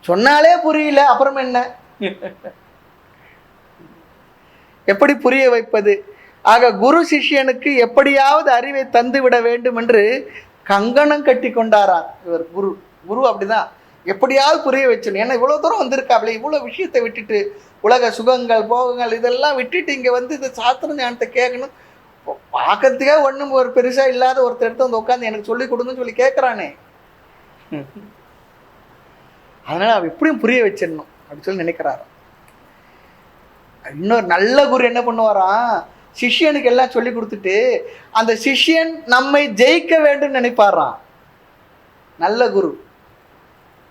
சொன்னாலே புரியல, அப்புறம் என்ன? எப்படி புரிய வைப்பது? ஆக குரு சிஷ்யனுக்கு எப்படியாவது அறிவை தந்து விட வேண்டும் என்று கங்கணம் கட்டி கொண்டாராம் இவர். குரு அப்படிதான், எப்படியாவது புரிய வச்சிடணும். ஏன்னா இவ்வளோ தூரம் வந்திருக்காப்ல, இவ்வளோ விஷயத்தை விட்டுட்டு, உலக சுகங்கள் போகங்கள் இதெல்லாம் விட்டுட்டு இங்கே வந்து இந்த சாஸ்திர ஞானத்தை கேட்கணும். பார்க்கறதுக்கே ஒன்றும் ஒரு பெருசாக இல்லாத ஒருத்தர் எடுத்து வந்து உட்காந்து எனக்கு சொல்லி கொடுங்கன்னு சொல்லி கேட்குறானே, அதனால் அவ எப்படியும் புரிய வச்சிடணும் அப்படி சொல்லி நினைக்கிறாராம். இன்னொரு நல்ல குரு என்ன பண்ணுவாராம், சிஷ்யனுக்கு எல்லாம் சொல்லி கொடுத்துட்டு அந்த சிஷ்யன் நம்மை ஜெயிக்க வேண்டும் நினைப்பாராம். நல்ல குரு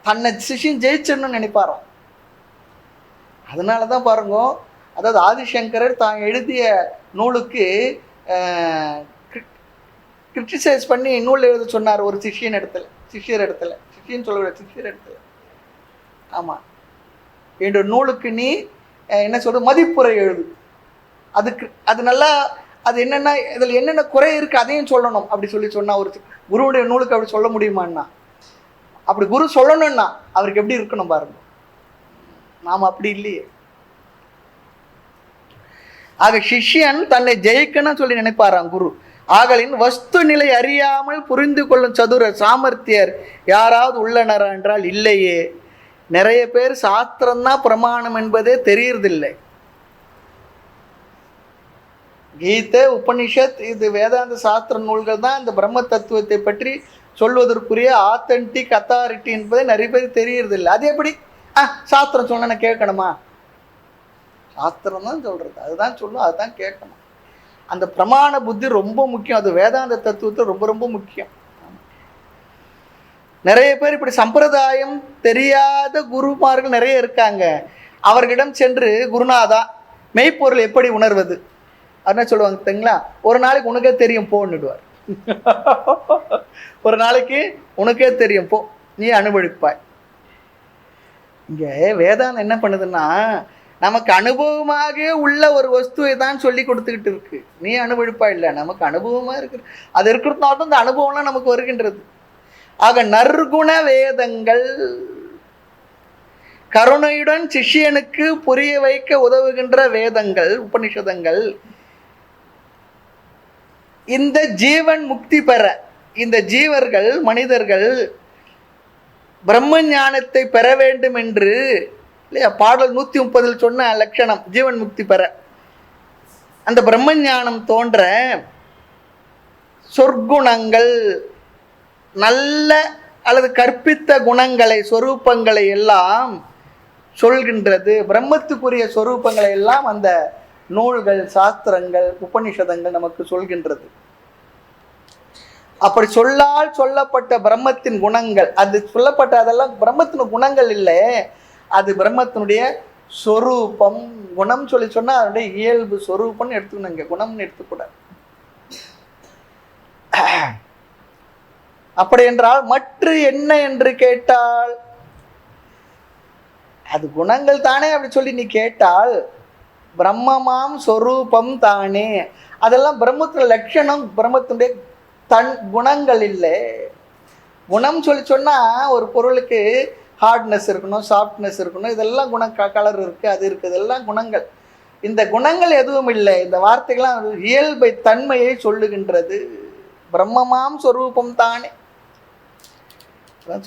தன்னை சிஷ்யன் ஜெயிச்சிடணும்னு நினைப்பாராம். அதனால தான் பாருங்க, அதாவது ஆதிசங்கரர் தான் எழுதிய நூலுக்கு கிரிட்டிசைஸ் பண்ணி நூல் எழுத சொன்னார் ஒரு சிஷ்யர் இடத்துல. சிஷ்யன் சொல்ல சிஷ்யர் இடத்துல. ஆமாம், என்னோட நூலுக்கு நீ என்ன சொல்ற மதிப்புரை எழுது, அதுக்கு அது நல்லா, அது என்னென்ன இதில் என்னென்ன குறை இருக்குது அதையும் சொல்லணும் அப்படி சொன்னா ஒரு குருவுடைய நூலுக்கு அப்படி சொல்ல முடியுமான்னா? அப்படி குரு சொல்லணும்னா அவருக்கு எப்படி இருக்கணும் பாருங்க. நாம் அப்படி இல்லையே. ஆக சிஷ்யன் தன்னை ஜெயிக்கணும் சொல்லி நினைப்பாராம் குரு. ஆகலின் வஸ்து நிலை அறியாமல் புரிந்து கொள்ளும் சதுர சாமர்த்தியர் யாராவது உள்ளனரா என்றால் இல்லையே. நிறைய பேர் சாஸ்திரம்தான் பிரமாணம் என்பதே தெரியறதில்லை. கீதை, உபனிஷத், இது வேதாந்த சாஸ்திர நூல்கள் தான் இந்த பிரம்ம தத்துவத்தை பற்றி சொல்வதற்குரிய ஆத்தன்டிக் அத்தாரிட்டி என்பதை நிறைய பேர் தெரியறதில்லை. அது எப்படி சாஸ்திரம் சொன்ன கேட்கணுமா? சாஸ்திரம் தான் சொல்றது, அதுதான் சொல்லணும், அதுதான் கேட்கணும். அந்த பிரமாண புத்தி ரொம்ப முக்கியம். அது வேதாந்த தத்துவத்தை ரொம்ப ரொம்ப முக்கியம். நிறைய பேர் இப்படி சம்பிரதாயம் தெரியாத குருமார்கள் நிறைய இருக்காங்க. அவர்களிடம் சென்று குருநாதா மெய்ப்பொருள் எப்படி உணர்வது என்ன சொல்லுவாங்க தெரியுங்களா? ஒரு நாளைக்கு உனக்கே தெரியும் போன்னுடுவார். ஒரு நாளைக்கு உனக்கே தெரியும் போ, நீ அனுபவிப்பாய். இங்க வேதாந்தம் என்ன பண்ணுதுன்னா, நமக்கு அனுபவமாக உள்ள ஒரு வஸ்துவை தான் சொல்லி கொடுத்துக்கிட்டு இருக்கு. நீ அனுபவிப்பா இல்லை, நமக்கு அனுபவமா இருக்கு. அது இருக்கிறதுனால தான் இந்த அனுபவம்லாம் நமக்கு வருகின்றது. ஆக நற்குண வேதங்கள் கருணையுடன் சிஷ்யனுக்கு புரிய வைக்க உதவுகின்ற வேதங்கள், உபனிஷதங்கள், இந்த ஜீவன் முக்தி பெற, இந்த ஜீவர்கள் மனிதர்கள் பிரம்ம ஞானத்தை பெற வேண்டும் என்று இல்லையா பாடல் 130 சொன்ன லட்சணம், ஜீவன் முக்தி பெற அந்த பிரம்ம ஞானம் தோன்ற சொற்குணங்கள், நல்ல அல்லது கற்பித்த குணங்களை, சொரூபங்களை எல்லாம் சொல்கின்றது. பிரம்மத்துக்குரிய சொரூபங்களை எல்லாம் அந்த நூல்கள், சாஸ்திரங்கள், உபனிஷதங்கள் நமக்கு சொல்கின்றது. அப்படி சொல்லப்பட்ட பிரம்மத்தின் குணங்கள், அது சொல்லப்பட்ட அதெல்லாம் பிரம்மத்தின் குணங்கள் இல்லை, அது பிரம்மத்தினுடைய சொரூபம். குணம் சொல்லி சொன்னா அதனுடைய இயல்பு, சொரூபம்னு எடுத்துக்கணுங்க, குணம்னு எடுத்துக்கூடாது. அப்படி என்றால் மற்ற என்ன என்று கேட்டால், அது குணங்கள் தானே அப்படி சொல்லி நீ கேட்டால் பிரம்மமாம் சொரூபம் தானே. அதெல்லாம் பிரம்மத்துல லட்சணம், பிரம்மத்தினுடைய குணங்கள் இல்லை. குணம் சொன்னா ஒரு பொருளுக்கு ஹார்ட்னஸ் இருக்கணும், சாஃப்ட்னஸ் இருக்கணும், இதெல்லாம் குணம், கலர் இருக்கு, அது இருக்கு, இதெல்லாம் குணங்கள். இந்த குணங்கள் எதுவும் இல்லை. இந்த வார்த்தைகள்லாம் இயல்பை, தன்மையை சொல்லுகின்றது. பிரம்மமாம் சொரூபம் தானே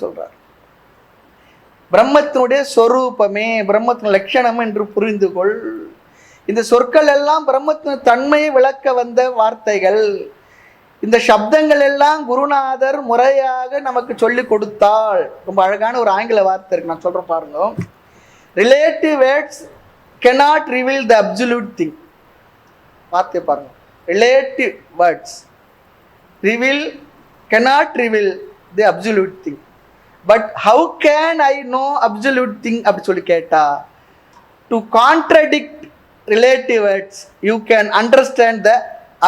சொல்றார். பிரம்மத்தினுடைய சொரூபமே, பிரம்மத்தின் லட்சணம் என்று புரிந்து கொள். இந்த சொற்கள் எல்லாம் பிரம்மத்தின் தன்மையை விளக்க வந்த வார்த்தைகள். இந்த சப்தங்கள் எல்லாம் குருநாதர் முறையாக நமக்கு சொல்லி கொடுத்தால், ரொம்ப அழகான ஒரு ஆங்கில வார்த்தை இருக்கு, நான் சொல்றேன் பாருங்க. Relative words cannot reveal the absolute thing. வார்த்தை பாருங்க. Relative words cannot reveal the absolute thing. But how can I know absolute thing? அப்படி சொல்லி கேட்டா, to contradict relative words you can understand the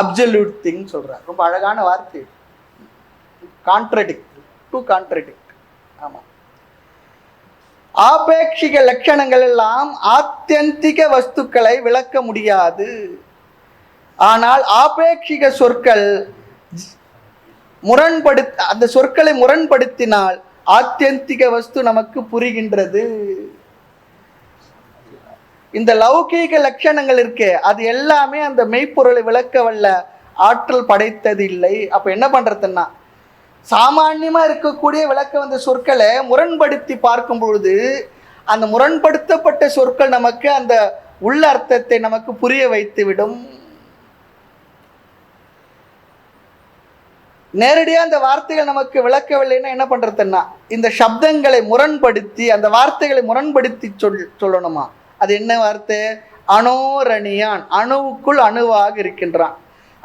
absolute thing சொல்றார். ரொம்ப அழகான வார்த்தை. Contradict, to contradict. ஆமா. ஆபேட்சிக லட்சணங்கள் எல்லாம் ஆத்தியந்திக வஸ்துக்களை விளக்க முடியாது. ஆனால் ஆபேட்சிக சொற்கள் அந்த சொற்களை முரண்படுத்தினால் ஆத்தியந்திக வஸ்து நமக்கு புரிகின்றது. இந்த லௌகீக லட்சணங்கள் இருக்கே, அது எல்லாமே அந்த மெய்ப்பொருளை விளக்க வல்ல ஆற்றல் படைத்தது இல்லை. அப்ப என்ன பண்றதுன்னா, சாமான்யமா இருக்கக்கூடிய விளக்க வந்த சொற்களை முரண்படுத்தி பார்க்கும் பொழுது அந்த முரண்படுத்தப்பட்ட சொற்கள் நமக்கு அந்த உள்ள அர்த்தத்தை நமக்கு புரிய வைத்து விடும். நேரடியா அந்த வார்த்தைகள் நமக்கு விளக்கவில்லைன்னா என்ன பண்றதுன்னா, இந்த சப்தங்களை முரண்படுத்தி, அந்த வார்த்தைகளை முரண்படுத்தி சொல்லணுமா. அது என்ன வார்த்தை? அனோரணியான், அணுவுக்குள் அணுவாக இருக்கின்றான்.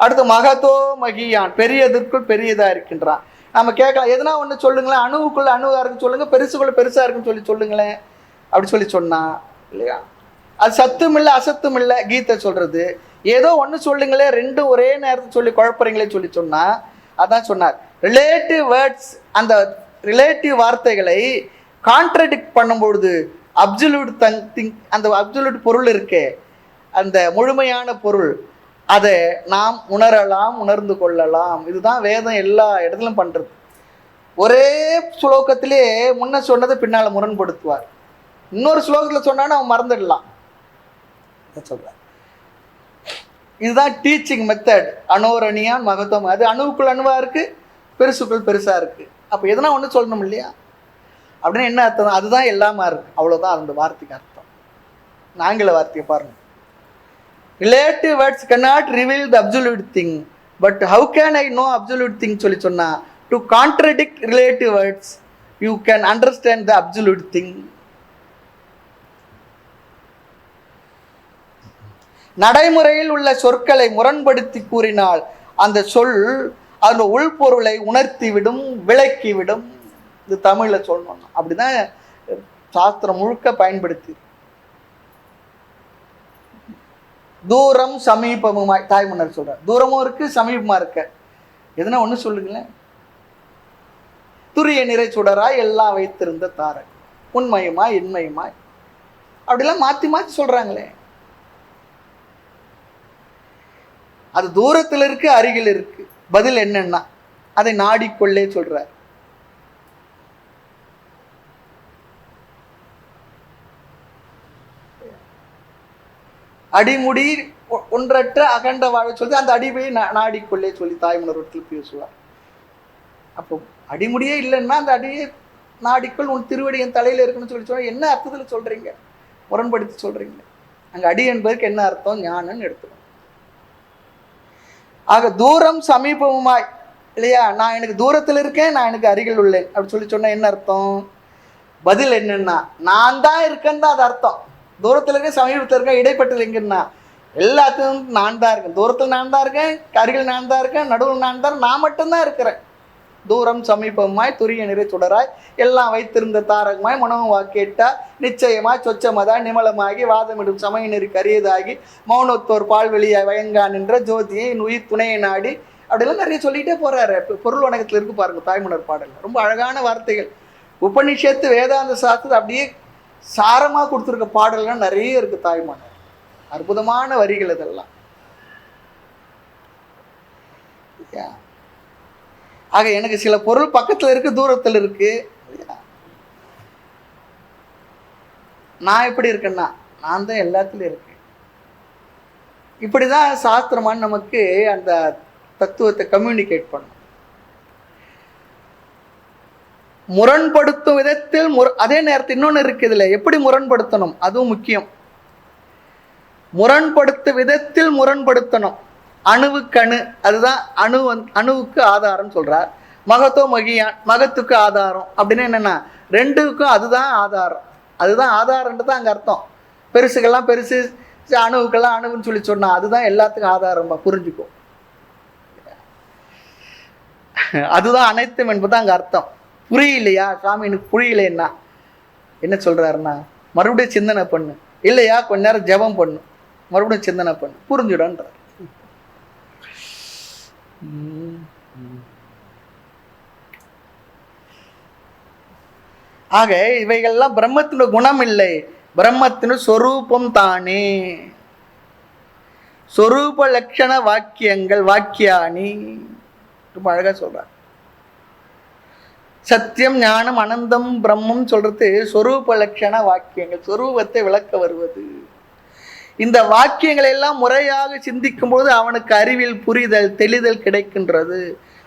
அடுத்து மகதோ மகியான், பெரியதற்குள் பெரியதா இருக்கின்றான். நம்ம கேட்கலாம், எதுனா ஒன்று சொல்லுங்களேன், அணுவுக்குள்ள அணுவா இருக்குன்னு சொல்லுங்க, பெருசுக்குள்ள பெருசா இருக்குன்னு சொல்லுங்களேன். அப்படி சொன்னா இல்லையா, அது சத்தும் இல்லை அசத்தும் இல்லை. கீதை சொல்றது ஏதோ ஒன்று சொல்லுங்களே, ரெண்டும் ஒரே நேரத்தில் சொல்லி குழப்பறீங்களே சொன்னா, அதான் சொன்னார். ரிலேட்டிவ் வேர்ட்ஸ், அந்த ரிலேட்டிவ் வார்த்தைகளை கான்ட்ரடிக்ட் பண்ணும்பொழுது அப்சல்யூட் திங், அந்த அப்சல்யூட் பொருள் இருக்கே, அந்த முழுமையான பொருள், அதை நாம் உணரலாம், உணர்ந்து கொள்ளலாம். இதுதான் வேதம் எல்லா இடத்துலையும் பண்றது. ஒரே ஸ்லோகத்திலே முன்ன சொன்னதை பின்னால முரண்படுத்துவார். இன்னொரு ஸ்லோகத்தில் சொன்னான்னு அவன் மறந்துடலாம் சொல்றார். இதுதான் டீச்சிங் மெத்தட். அனோரணியான் மகத்துவம், அது அணுவுக்குள் அணுவா இருக்கு, பெருசுக்குள் பெருசா இருக்கு. அப்போ எதனா ஒன்று சொல்லணும் இல்லையா? அப்படின்னு என்ன அர்த்தம்? அதுதான் எல்லாமா இருக்கு, அவ்வளோதான் அந்த வார்த்தைக்கு அர்த்தம். ஆங்கில வார்த்தையை பாருங்க. Relative words cannot reveal the absolute thing, but how can I know absolute thing சொல்லி சொன்னா, to contradict relative words you can understand the absolute thing. நடைமுறையில் உள்ள சொற்களை முரண்படுத்தி கூறினால் அந்த சொல் அதன் உள்பொருளை உணர்த்திவிடும், விளக்கிவிடும். இது தமிழ்ல சொல்லணும். அப்படிதான் சாஸ்திரம் முழுக்க பயன்படுத்தி. தூரம் சமீபமுமாய், தாய்மன்னர் சொல்ற, தூரமும் இருக்கு சமீபமா இருக்க. எதுனா ஒண்ணு சொல்லுங்களேன். துரிய நிறை சுடராய் எல்லாம் வைத்திருந்த தாரக், உண்மையுமாய் இன்மையுமாய், அப்படிலாம் மாத்தி மாத்தி சொல்றாங்களே. அது தூரத்தில் இருக்கு, அருகில் இருக்கு. பதில் என்னன்னா அதை நாடிக்கொள்ளே சொல்றார். அடிமுடி ஒன்றற்ற அகண்ட வாழ சொல்லி அந்த அடிமையை நாடிக்கொள்ளே சொல்லி தாய்மலர்வத்தில் பேசுவார். அப்போ அடிமுடியே இல்லைன்னா அந்த அடியை நாடிக்குள் உன் திருவடி என் தலையில இருக்குன்னு சொல்லி சொன்னா என்ன அர்த்தத்தில் சொல்றீங்க? முரண்படுத்தி சொல்றீங்க. அங்க அடி என்பதற்கு என்ன அர்த்தம்? ஞானம்னு எடுத்துக்கணும். ஆக தூரம் சமீபமுமாய் இல்லையா, நான் எனக்கு தூரத்தில் இருக்கேன், நான் எனக்கு அருகில் உள்ளேன் அப்படி சொல்லி சொன்னா என்ன அர்த்தம்? பதில் என்னன்னா, நான் தான் இருக்கேன்னு தான் அது அர்த்தம். தூரத்தில் இருக்கேன், சமீபத்தில் இருக்கேன், இடைப்பட்டது எங்கன்னா எல்லாத்துக்கும் நான் தான் இருக்கேன். தூரத்தில் நான் தான் இருக்கேன், அருகில் நான் தான் இருக்கேன், நடுவில் நான் தான், நான் மட்டும்தான் இருக்கிறேன். தூரம் சமீபமாய் துரிய நிறை சுடராய் எல்லாம் வைத்திருந்த தாரகமாய் மனமும் வாக்கேட்டா நிச்சயமாய் சொச்சமதாய் நிமலமாகி வாதமிடும் சமய நெறி கரியதாகி மௌனத்தோர் பால்வெளியாய் வயங்கான் என்ற ஜோதியை உயிர் துணையை நாடி அப்படிலாம் நிறைய சொல்லிகிட்டே போறாரு. பொருள் வணக்கத்தில் இருக்கு பாருங்க தாய்மலர் பாடல். ரொம்ப அழகான வார்த்தைகள். உபநிஷத்து வேதாந்த சாஸ்திரம் அப்படியே சாரமாக கொடுத்துருக்க பாடல்கள் நிறைய இருக்கு தாய்மலர். அற்புதமான வரிகள் இதெல்லாம். ஆக எனக்கு சில பொருள் பக்கத்துல இருக்கு, தூரத்தில் இருக்கு. நான் எப்படி இருக்கேன்னா நான் தான் எல்லாத்துலயும் இருக்கேன். இப்படிதான் சாஸ்திரமான நமக்கு அந்த தத்துவத்தை கம்யூனிகேட் பண்ணும். முரண்படுத்தும் விதத்தில் அதே நேரத்தில் இன்னொன்று இருக்கு இதுல, எப்படி முரண்படுத்தணும் அதுவும் முக்கியம். முரண்படுத்தும் விதத்தில் முரண்படுத்தணும். அணுவுக்கு அணு, அதுதான் அணுவுக்கு ஆதாரம் சொல்றார். மகத்தோ மகியான், மகத்துக்கு ஆதாரம் அப்படின்னு என்னன்னா ரெண்டுக்கும் அதுதான் ஆதாரம். அதுதான் ஆதாரம்ன்றது தான் அங்க அர்த்தம். பெருசுக்கெல்லாம் பெருசு, அணுவுக்கெல்லாம் அணுவுன்னு சொல்லி சொன்னா அதுதான் எல்லாத்துக்கும் ஆதாரமா புரிஞ்சுக்கும். அதுதான் அனைத்தும் என்பதுதான் அங்க அர்த்தம். புரியலையா சாமி, எனக்கு புரியலைன்னா என்ன சொல்றாருன்னா மறுபடியும் சிந்தனை பண்ணு, இல்லையா கொஞ்ச நேரம் ஜெபம் பண்ணு, மறுபடியும் சிந்தனை பண்ணு, புரிஞ்சுடன்ற. ஆக இவைகள்லாம் பிரம்மத்தின் குணம் இல்லை, பிரம்மத்தின் சொரூபம் தானே. சொரூப லட்சண வாக்கியங்கள், வாக்கியானி ரொம்ப அழகா சொல்றார். சத்தியம் ஞானம் அனந்தம் பிரம்மம் சொல்றது சொரூப லட்சண வாக்கியங்கள், சொரூபத்தை விளக்க வருவது. இந்த வாக்கியங்களை எல்லாம் முறையாக சிந்திக்கும் போது அவனுக்கு அறிவில் புரிதல் தெளிதல் கிடைக்கின்றது.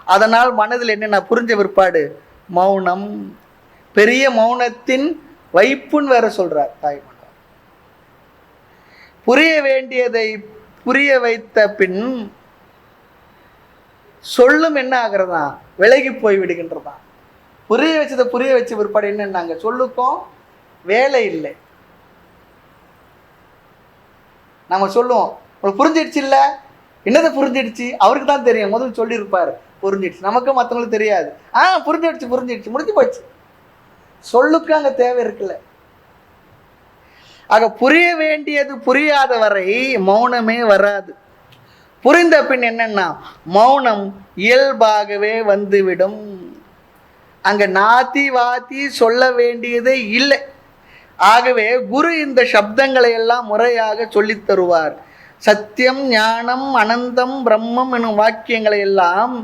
அதனால் மனதில் என்னென்ன புரிஞ்ச பிற்பாடு மௌனம், பெரிய மௌனத்தின் வைப்புன்னு வேற சொல்றார் தாய்மன். புரிய வேண்டியதை புரிய வைத்த பின் சொல்லும் என்ன ஆகிறதா, விலகி போய் விடுகின்றதான். புரிய வச்சதை புரிய வச்ச பிற்பாடு என்னன்னாங்க, சொல்லுக்கும் வேலை இல்லை. நம்ம சொல்லுவோம் உங்களுக்கு புரிஞ்சிடுச்சு, இல்லை என்னதை புரிஞ்சிடுச்சு அவருக்கு தான் தெரியும், முதல்ல சொல்லியிருப்பாரு புரிஞ்சிடுச்சு, நமக்கு மற்றவங்களுக்கு தெரியாது. புரிஞ்சிடுச்சு புரிஞ்சிடுச்சு முடிஞ்சு போச்சு. சொல்லுக்கு அங்க தேவை இருக்குல்ல. ஆக புரிய வேண்டியது புரியாத வரை மௌனமே வராது. புரிந்த பின் என்னன்னா மௌனம் இயல்பாகவே வந்துவிடும். அங்க நாத்தி வாத்தி சொல்ல வேண்டியதே இல்லை. ஆகவே குரு இந்த சப்தங்களை எல்லாம் முறையாக சொல்லித் தருவார். சத்தியம் ஞானம் அனந்தம் பிரம்மம் எனும் வாக்கியங்களை எல்லாம்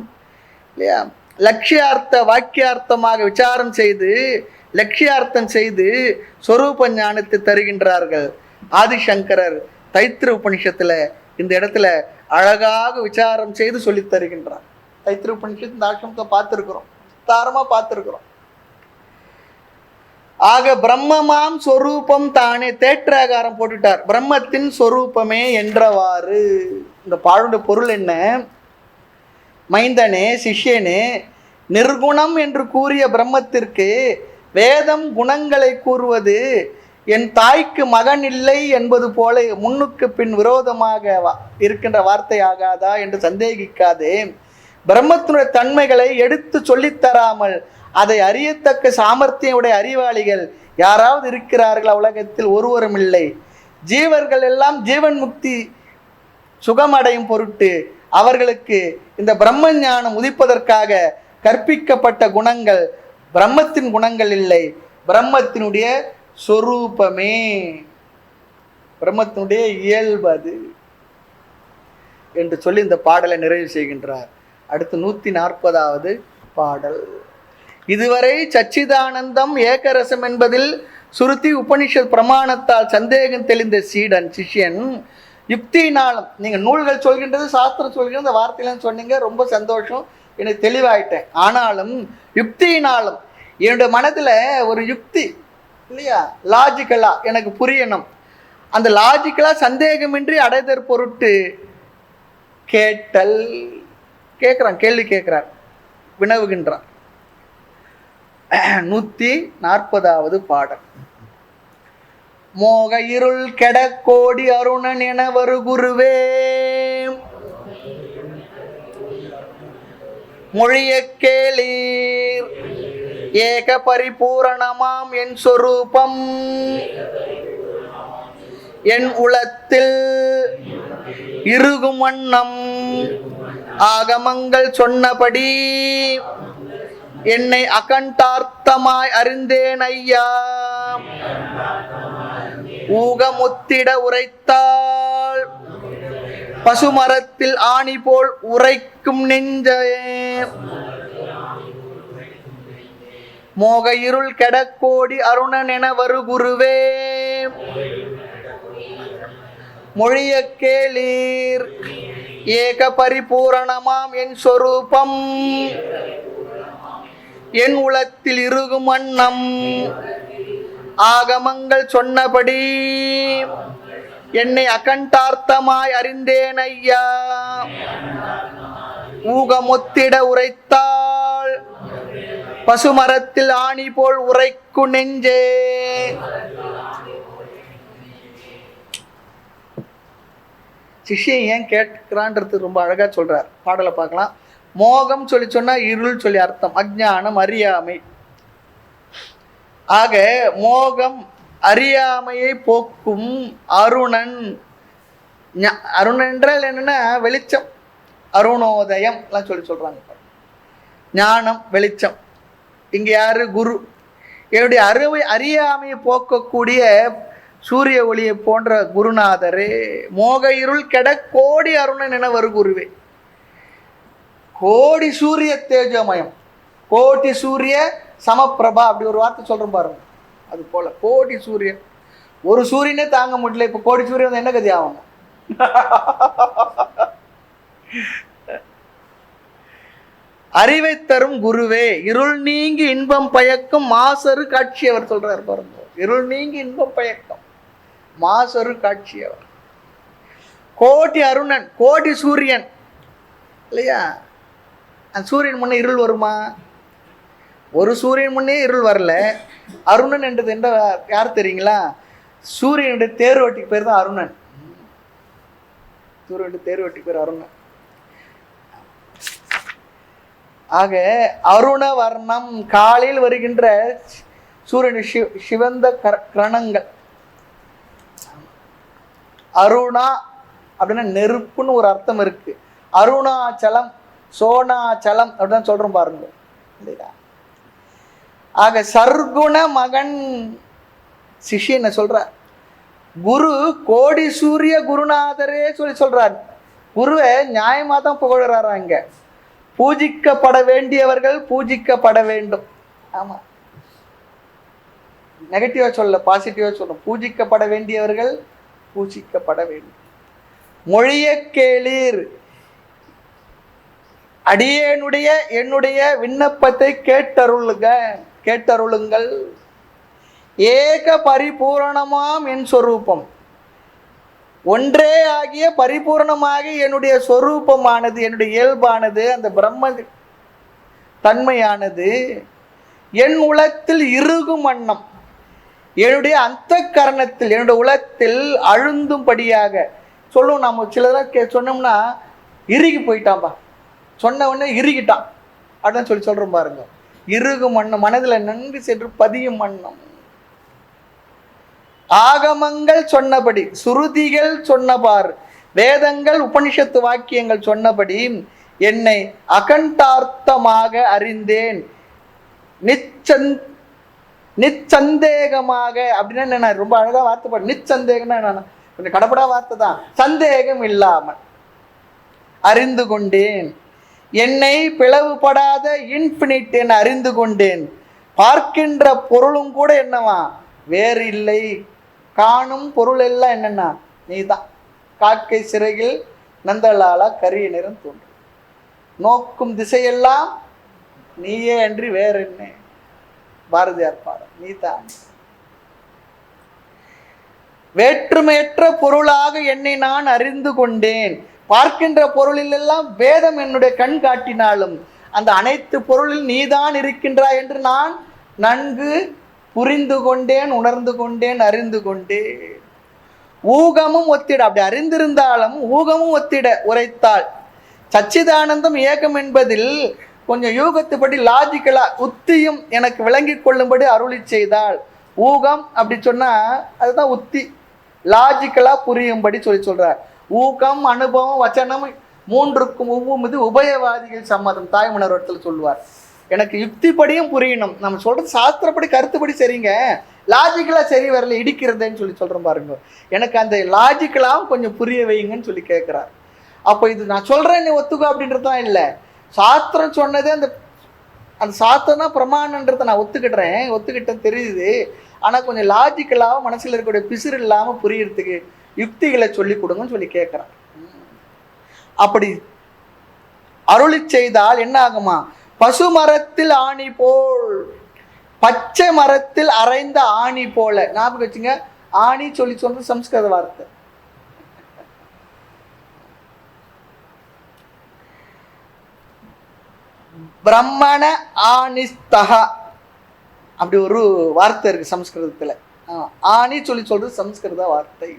இல்லையா லட்சியார்த்த வாக்கியார்த்தமாக விசாரம் செய்து லட்சியார்த்தம் செய்து சொரூப ஞானத்தை தருகின்றார்கள். ஆதிசங்கரர் தைத்திர உபனிஷத்துல இந்த இடத்துல அழகாக விசாரம் செய்து சொல்லி தருகின்றார். தைத்திர உபனிஷத்து இந்த ஆசிரமத்தை பார்த்துருக்கிறோம், தாரமா பார்த்துருக்கிறோம். ஆக பிரம்மமாம் சொரூபம் தானே, தேற்றாகாரம் போட்டுட்டார். பிரம்மத்தின் சொரூபமே என்றவாறு. இந்த பாடுடைய பொருள் என்ன, மைந்தனே சிஷ்யனே, நிர்குணம் என்று கூறிய பிரம்மத்திற்கு வேதம் குணங்களை கூறுவது என் தாய்க்கு மகன் இல்லை என்பது போல முன்னுக்கு பின் விரோதமாக இருக்கின்ற வார்த்தை ஆகாதா என்று சந்தேகிக்காதே. பிரம்மத்தினுடைய தன்மைகளை எடுத்து சொல்லித்தராமல் அதை அறியத்தக்க சாமர்த்தியுடைய அறிவாளிகள் யாராவது இருக்கிறார்களா உலகத்தில்? ஒருவரும் இல்லை. ஜீவர்கள் எல்லாம் ஜீவன் முக்தி சுகமடையும் பொருட்டு அவர்களுக்கு இந்த பிரம்ம ஞானம் உதிப்பதற்காக கற்பிக்கப்பட்ட குணங்கள் பிரம்மத்தின் குணங்கள் இல்லை, பிரம்மத்தினுடைய சொரூபமே, பிரம்மத்தினுடைய இயல்பு அது என்று சொல்லி இந்த பாடலை நிறைவு செய்கின்றார். அடுத்து 140வது பாடல். இதுவரை சச்சிதானந்தம் ஏகரசம் என்பதில் சுருதி உபனிஷத் பிரமாணத்தால் சந்தேகம் தெளிந்த சீடன் சிஷ்யன் யுக்தியினாலும், நீங்க நூல்கள் சொல்கின்றது சாஸ்திரம் சொல்கின்ற இந்த வார்த்தையிலும் சொன்னீங்க, ரொம்ப சந்தோஷம், எனக்கு தெளிவாயிட்டேன். ஆனாலும் யுக்தியினாலும் என்னுடைய மனதுல ஒரு யுக்தி இல்லையா, லாஜிக்கலா எனக்கு புரியணும். அந்த லாஜிக்கலா சந்தேகமின்றி அடைதற் பொருட்டு கேட்டல், கேட்கிறான், கேள்வி கேட்கிறார், வினவுகின்றார். 140வது பாடல். மோக இருள் கெட கோடி அருணன் என வரு குருவே, மொழிய கேளீர் ஏக பரிபூரணமாம் என் சொரூபம் என் உளத்தில் இருகும் வண்ணம் ஆகமங்கள் சொன்னபடி என்னை அகண்டார்த்தமாய் அறிந்தேன் ஐயா. ஊகமுத்திட உரைத்தார் பசுமரத்தில் ஆணி போல் உரைக்கும் நெஞ்சே மோக இருள் கெடக்கோடி அருணன் என வரு குருவே மொழிய கேளீர் ஏக பரிபூரணமாம் என் சொரூபம் என் உளத்தில் இருக்கும் வண்ணம் ஆகமங்கள் சொன்னபடி என்னை அகண்டார்த்தமாய் அறிந்தேன் ஐயா ஊகமொத்திட உரைத்தாள் பசுமரத்தில் ஆணி போல் உரைக்கு நெஞ்சே. சிஷ்யன் ஏன் கேட்கிறான்றது ரொம்ப அழகா சொல்றார். பாடலை பார்க்கலாம். மோகம் சொல்லி சொன்னா இருள் சொல்லி அர்த்தம், அஞ்ஞானம், அறியாமை. ஆக மோகம் அறியாமையை போக்கும் அருணன். அருணன் என்றால் என்னன்னா வெளிச்சம், அருணோதயம் எல்லாம் சொல்லி சொல்றாங்க. ஞானம், வெளிச்சம். இங்க யாரு? குரு. என்னுடைய அறியாமையை போக்கக்கூடிய சூரிய ஒளியை போன்ற குருநாதரே மோக இருள் கெட கோடி அருணன் என வரு குருவே. கோடி சூரிய தேஜமயம், கோடி சூரிய சமப்பிரபா, அப்படி ஒரு வார்த்தை சொல்றோம் பாருங்க. அது போல கோடி சூரியன், ஒரு சூரியனே தாங்க முடியல, இப்ப கோடி சூரியன் என்ன கதி ஆகும்? அறிவை தரும் குருவே இருள் நீங்கி இன்பம் பயக்கும் மாசரு காட்சி. அவர் சொல்றார் பாருங்க, இருள் நீங்கி இன்பம் பயக்கும் மாசரு காட்சி. அவர் கோடி அருணன், கோடி சூரியன் இல்லையா? அந்த சூரியன் முன்னே இருள் வருமா? ஒரு சூரியன் முன்னே இருள் வரல. அருணன் என்றது என்ற யார் தெரியுங்களா? சூரியனுடைய தேர்வட்டிக்கு பேர் தான் அருணன். சூரியனுடைய தேர்வட்டிக்கு பேர் அருணன். ஆக அருண வர்ணம், காலையில் வருகின்ற சூரியன் சிவந்த கிரணங்கள். அருணா அப்படின்னா நெருப்புன்னு ஒரு அர்த்தம் இருக்கு. அருணாச்சலம், சோனாச்சலம் அப்படிதான் சொல்றோம் பாருங்க இல்லையா? ஆக சர்க்குண மகன் சிஷ்யன் சொல்ற குரு கோடி சூரிய குருநாதரே சொல்லி சொல்றார். குருவை நியாயமா தான் புகழறாரா. இங்க பூஜிக்கப்பட வேண்டியவர்கள் பூஜிக்கப்பட வேண்டும். ஆமா, நெகட்டிவா சொல்ல, பாசிட்டிவா சொல்லணும். பூஜிக்கப்பட வேண்டியவர்கள் பூஜிக்கப்பட வேண்டும். மொழிய கேளீர், அடியேனுடைய என்னுடைய விண்ணப்பத்தை கேட்டருளுங்கள். ஏக பரிபூரணமாம் என் சொரூபம், ஒன்றே ஆகிய பரிபூர்ணமாக என்னுடைய சொரூபமானது, என்னுடைய இயல்பானது, அந்த பிரம்ம தன்மையானது என் உளத்தில் இறுகும் வண்ணம், என்னுடைய அந்த கரணத்தில், என்னுடைய உளத்தில் அழுந்தும்படியாக சொல்லும். நம்ம சிலதெல்லாம் சொன்னோம்னா இறுகி போயிட்டான்பா, சொன்ன உடனே இறுகிட்டான் அப்படின்னு சொல்றோம் பாருங்க. இறுகும் வண்ணம், மனதில் நன்கு சென்று பதியும் வண்ணம். ஆகமங்கள் சொன்னபடி, சுருதிகள் சொன்னபார், வேதங்கள் உபனிஷத்து வாக்கியங்கள் சொன்னபடி என்னை அகண்டார்த்தமாக அறிந்தேன். நிச்சந்தேகமாக அப்படின்னா என்ன? ரொம்ப அழகா வார்த்தை. நிச்சந்தேகம்னா என்ன? கொஞ்சம் கடப்படா வார்த்தை தான். சந்தேகம் இல்லாமல் அறிந்து கொண்டேன். என்னை பிளவுபடாத இன்ஃபினிட் என அறிந்து கொண்டேன். பார்க்கின்ற பொருளும் கூட என்னவா? வேறு இல்லை. காணும் பொருள் எல்லாம் என்னன்னா நீதான். காக்கை சிறையில் நந்தலாலா கரிய நிறம் தோன்றும். நோக்கும் திசையெல்லாம் நீயே அன்றி வேற என்ன? பாரதியார் பாடம். நீதான் வேற்றுமையற்ற பொருளாக என்னை நான் அறிந்து கொண்டேன். பார்க்கின்ற பொருளில் எல்லாம் வேதம் என்னுடைய கண் காட்டினாலும் அந்த அனைத்து பொருளில் நீதான் இருக்கின்றாய் என்று நான் நன்கு புரிந்து கொண்டேன், உணர்ந்து கொண்டேன், அறிந்து கொண்டேன். ஊகமும் ஒத்திட, அப்படி அறிந்திருந்தாலும் ஊகமும் ஒத்திட உரைத்தாள். சச்சிதானந்தம் ஏகம் என்பதில் கொஞ்சம் யூகத்துப்படி லாஜிக்கலா உத்தியும் எனக்கு விளங்கி கொள்ளும்படி அருளி செய்தாள். ஊகம் அப்படி சொன்னா அதுதான் உத்தி, லாஜிக்கலா புரியும்படி சொல்றார். ஊகம், அனுபவம், வச்சனம் மூன்றுக்கும் ஒவ்வொரு இது உபயவாதிகள் சம்மதம். தாய்மணர்வத்தில் சொல்லுவார். எனக்கு யுக்திப்படியும் புரியணும். நம்ம சொல்றது சாஸ்திரப்படி கருத்துப்படி சரிங்க, லாஜிக்கலா சரி வரல, இடிக்கிறதுன்னு சொல்றோம் பாருங்க. எனக்கு அந்த லாஜிக்கலாவும் கொஞ்சம் புரிய வைங்கன்னு சொல்லி கேட்கிறார். அப்போ இது நான் சொல்றேன் நீ ஒத்துக்கோ அப்படின்றது தான் இல்லை. சாஸ்திரம் சொன்னதே அந்த அந்த சாஸ்திரம் தான் பிரமாணன்றதை நான் ஒத்துக்கிட்டேன் தெரியுது. ஆனால் கொஞ்சம் லாஜிக்கலாகவும் மனசில் இருக்கக்கூடிய பிசுறு இல்லாமல் புரியறதுக்கு யுக்திகளை சொல்லி கொடுங்கன்னு சொல்லி கேட்குறான். அப்படி அருளி செய்தால் என்ன ஆகுமா? பசு மரத்தில் ஆணி போல், பச்சை மரத்தில் அரைந்த ஆணி போல. ஞாபகம் வச்சுங்க, ஆணி சொல்லி சொல்றது சம்ஸ்கிருத வார்த்தை. பிரம்மண ஆணிஸ்தகா அப்படி ஒரு வார்த்தை இருக்கு சம்ஸ்கிருதத்துல. ஆணி சொல்லி சொல்றது சம்ஸ்கிருத வார்த்தை.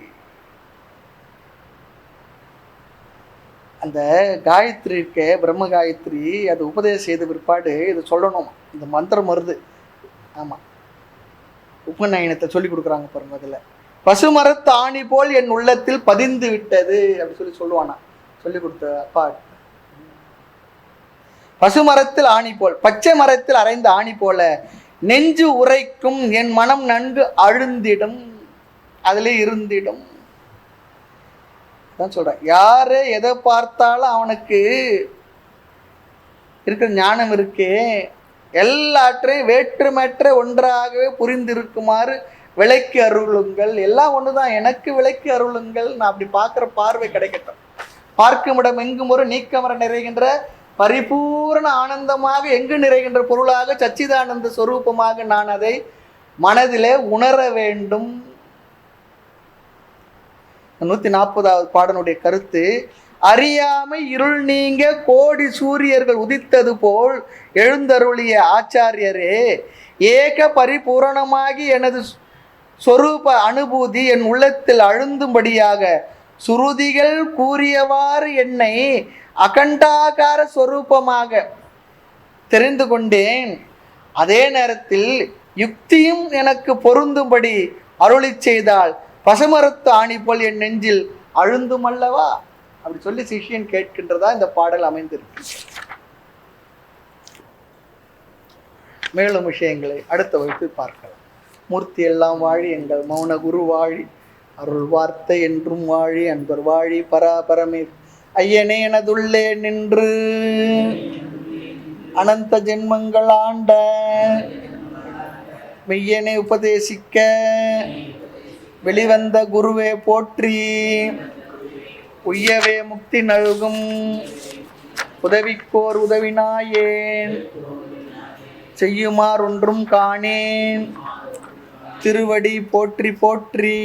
அந்த காயத்ரி இருக்க பிரம்ம காயத்ரி, அது உபதேசம் செய்த பிற்பாடு இதை சொல்லணும். இந்த மந்திரம் வருது. ஆமா, உபநயனத்தை சொல்லி கொடுக்குறாங்க பாருங்க. அதுல பசு மரத்து ஆணி போல் என் உள்ளத்தில் பதிந்து விட்டது அப்படி சொல்லுவானா சொல்லி கொடுத்த அப்பா. பசுமரத்தில் ஆணி போல், பச்சை மரத்தில் அரைந்த ஆணி போல நெஞ்சு உரைக்கும் என் மனம் நன்கு அழுந்திடும், அதிலே இருந்திடும். தான் சொல்றேன், யாரு எதை பார்த்தாலும் அவனுக்கு இருக்கிற ஞானம் இருக்கே, எல்லாற்றையும் வேற்றுமற்ற ஒன்றாகவே புரிந்திருக்குமாறு விளக்கி அருளுங்கள். எல்லாம் ஒண்ணுதான், எனக்கு விளக்கி அருளுங்கள். நான் அப்படி பார்க்குற பார்வை கிடைக்கட்டும். பார்க்கும் இடம் எங்கும் ஒரு நீக்கமர நிறைகின்ற பரிபூர்ண ஆனந்தமாக எங்கு நிறைகின்ற பொருளாக சச்சிதானந்த ஸ்வரூபமாக நான் அதை மனதிலே உணர வேண்டும். 140வது பாடனுடைய கருத்து, அறியாமை இருள் நீங்க கோடி சூரியர்கள் உதித்தது போல் எழுந்தருளிய ஆச்சாரியரே, ஏக பரிபூரணமாகி எனது சொரூப அனுபூதி என் உள்ளத்தில் அழுந்தும்படியாக சுருதிகள் கூறியவாறு என்னை அகண்டாகார ஸ்வரூபமாக தெரிந்து கொண்டேன். அதே நேரத்தில் யுக்தியும் எனக்கு பொருந்தும்படி அருளி செய்தால் பசுமரத்து ஆணி போல் என் நெஞ்சில் அழுந்தும் அல்லவா அப்படி சொல்லி சிஷ்யன் கேட்கின்றதா இந்த பாடல் அமைந்திருக்கு. மேலும் விஷயங்களை அடுத்த வகுப்பில் பார்க்கலாம். மூர்த்தி எல்லாம் வாழி, எங்கள் மௌன குரு வாழி, அருள் வார்த்தை என்றும் வாழி, அன்பர் வாழி, பராபரமே ஐயனே எனதுள்ளே நின்று அனந்த ஜென்மங்கள் ஆண்ட மெய்யனை உபதேசிக்க வெளிவந்த குருவே போற்றி, உய்யவே முக்தி நல்கும் உதவிக்கோர் உதவினாயேன், செய்யுமாறொன்றும் காணேன் திருவடி போற்றி போற்றி.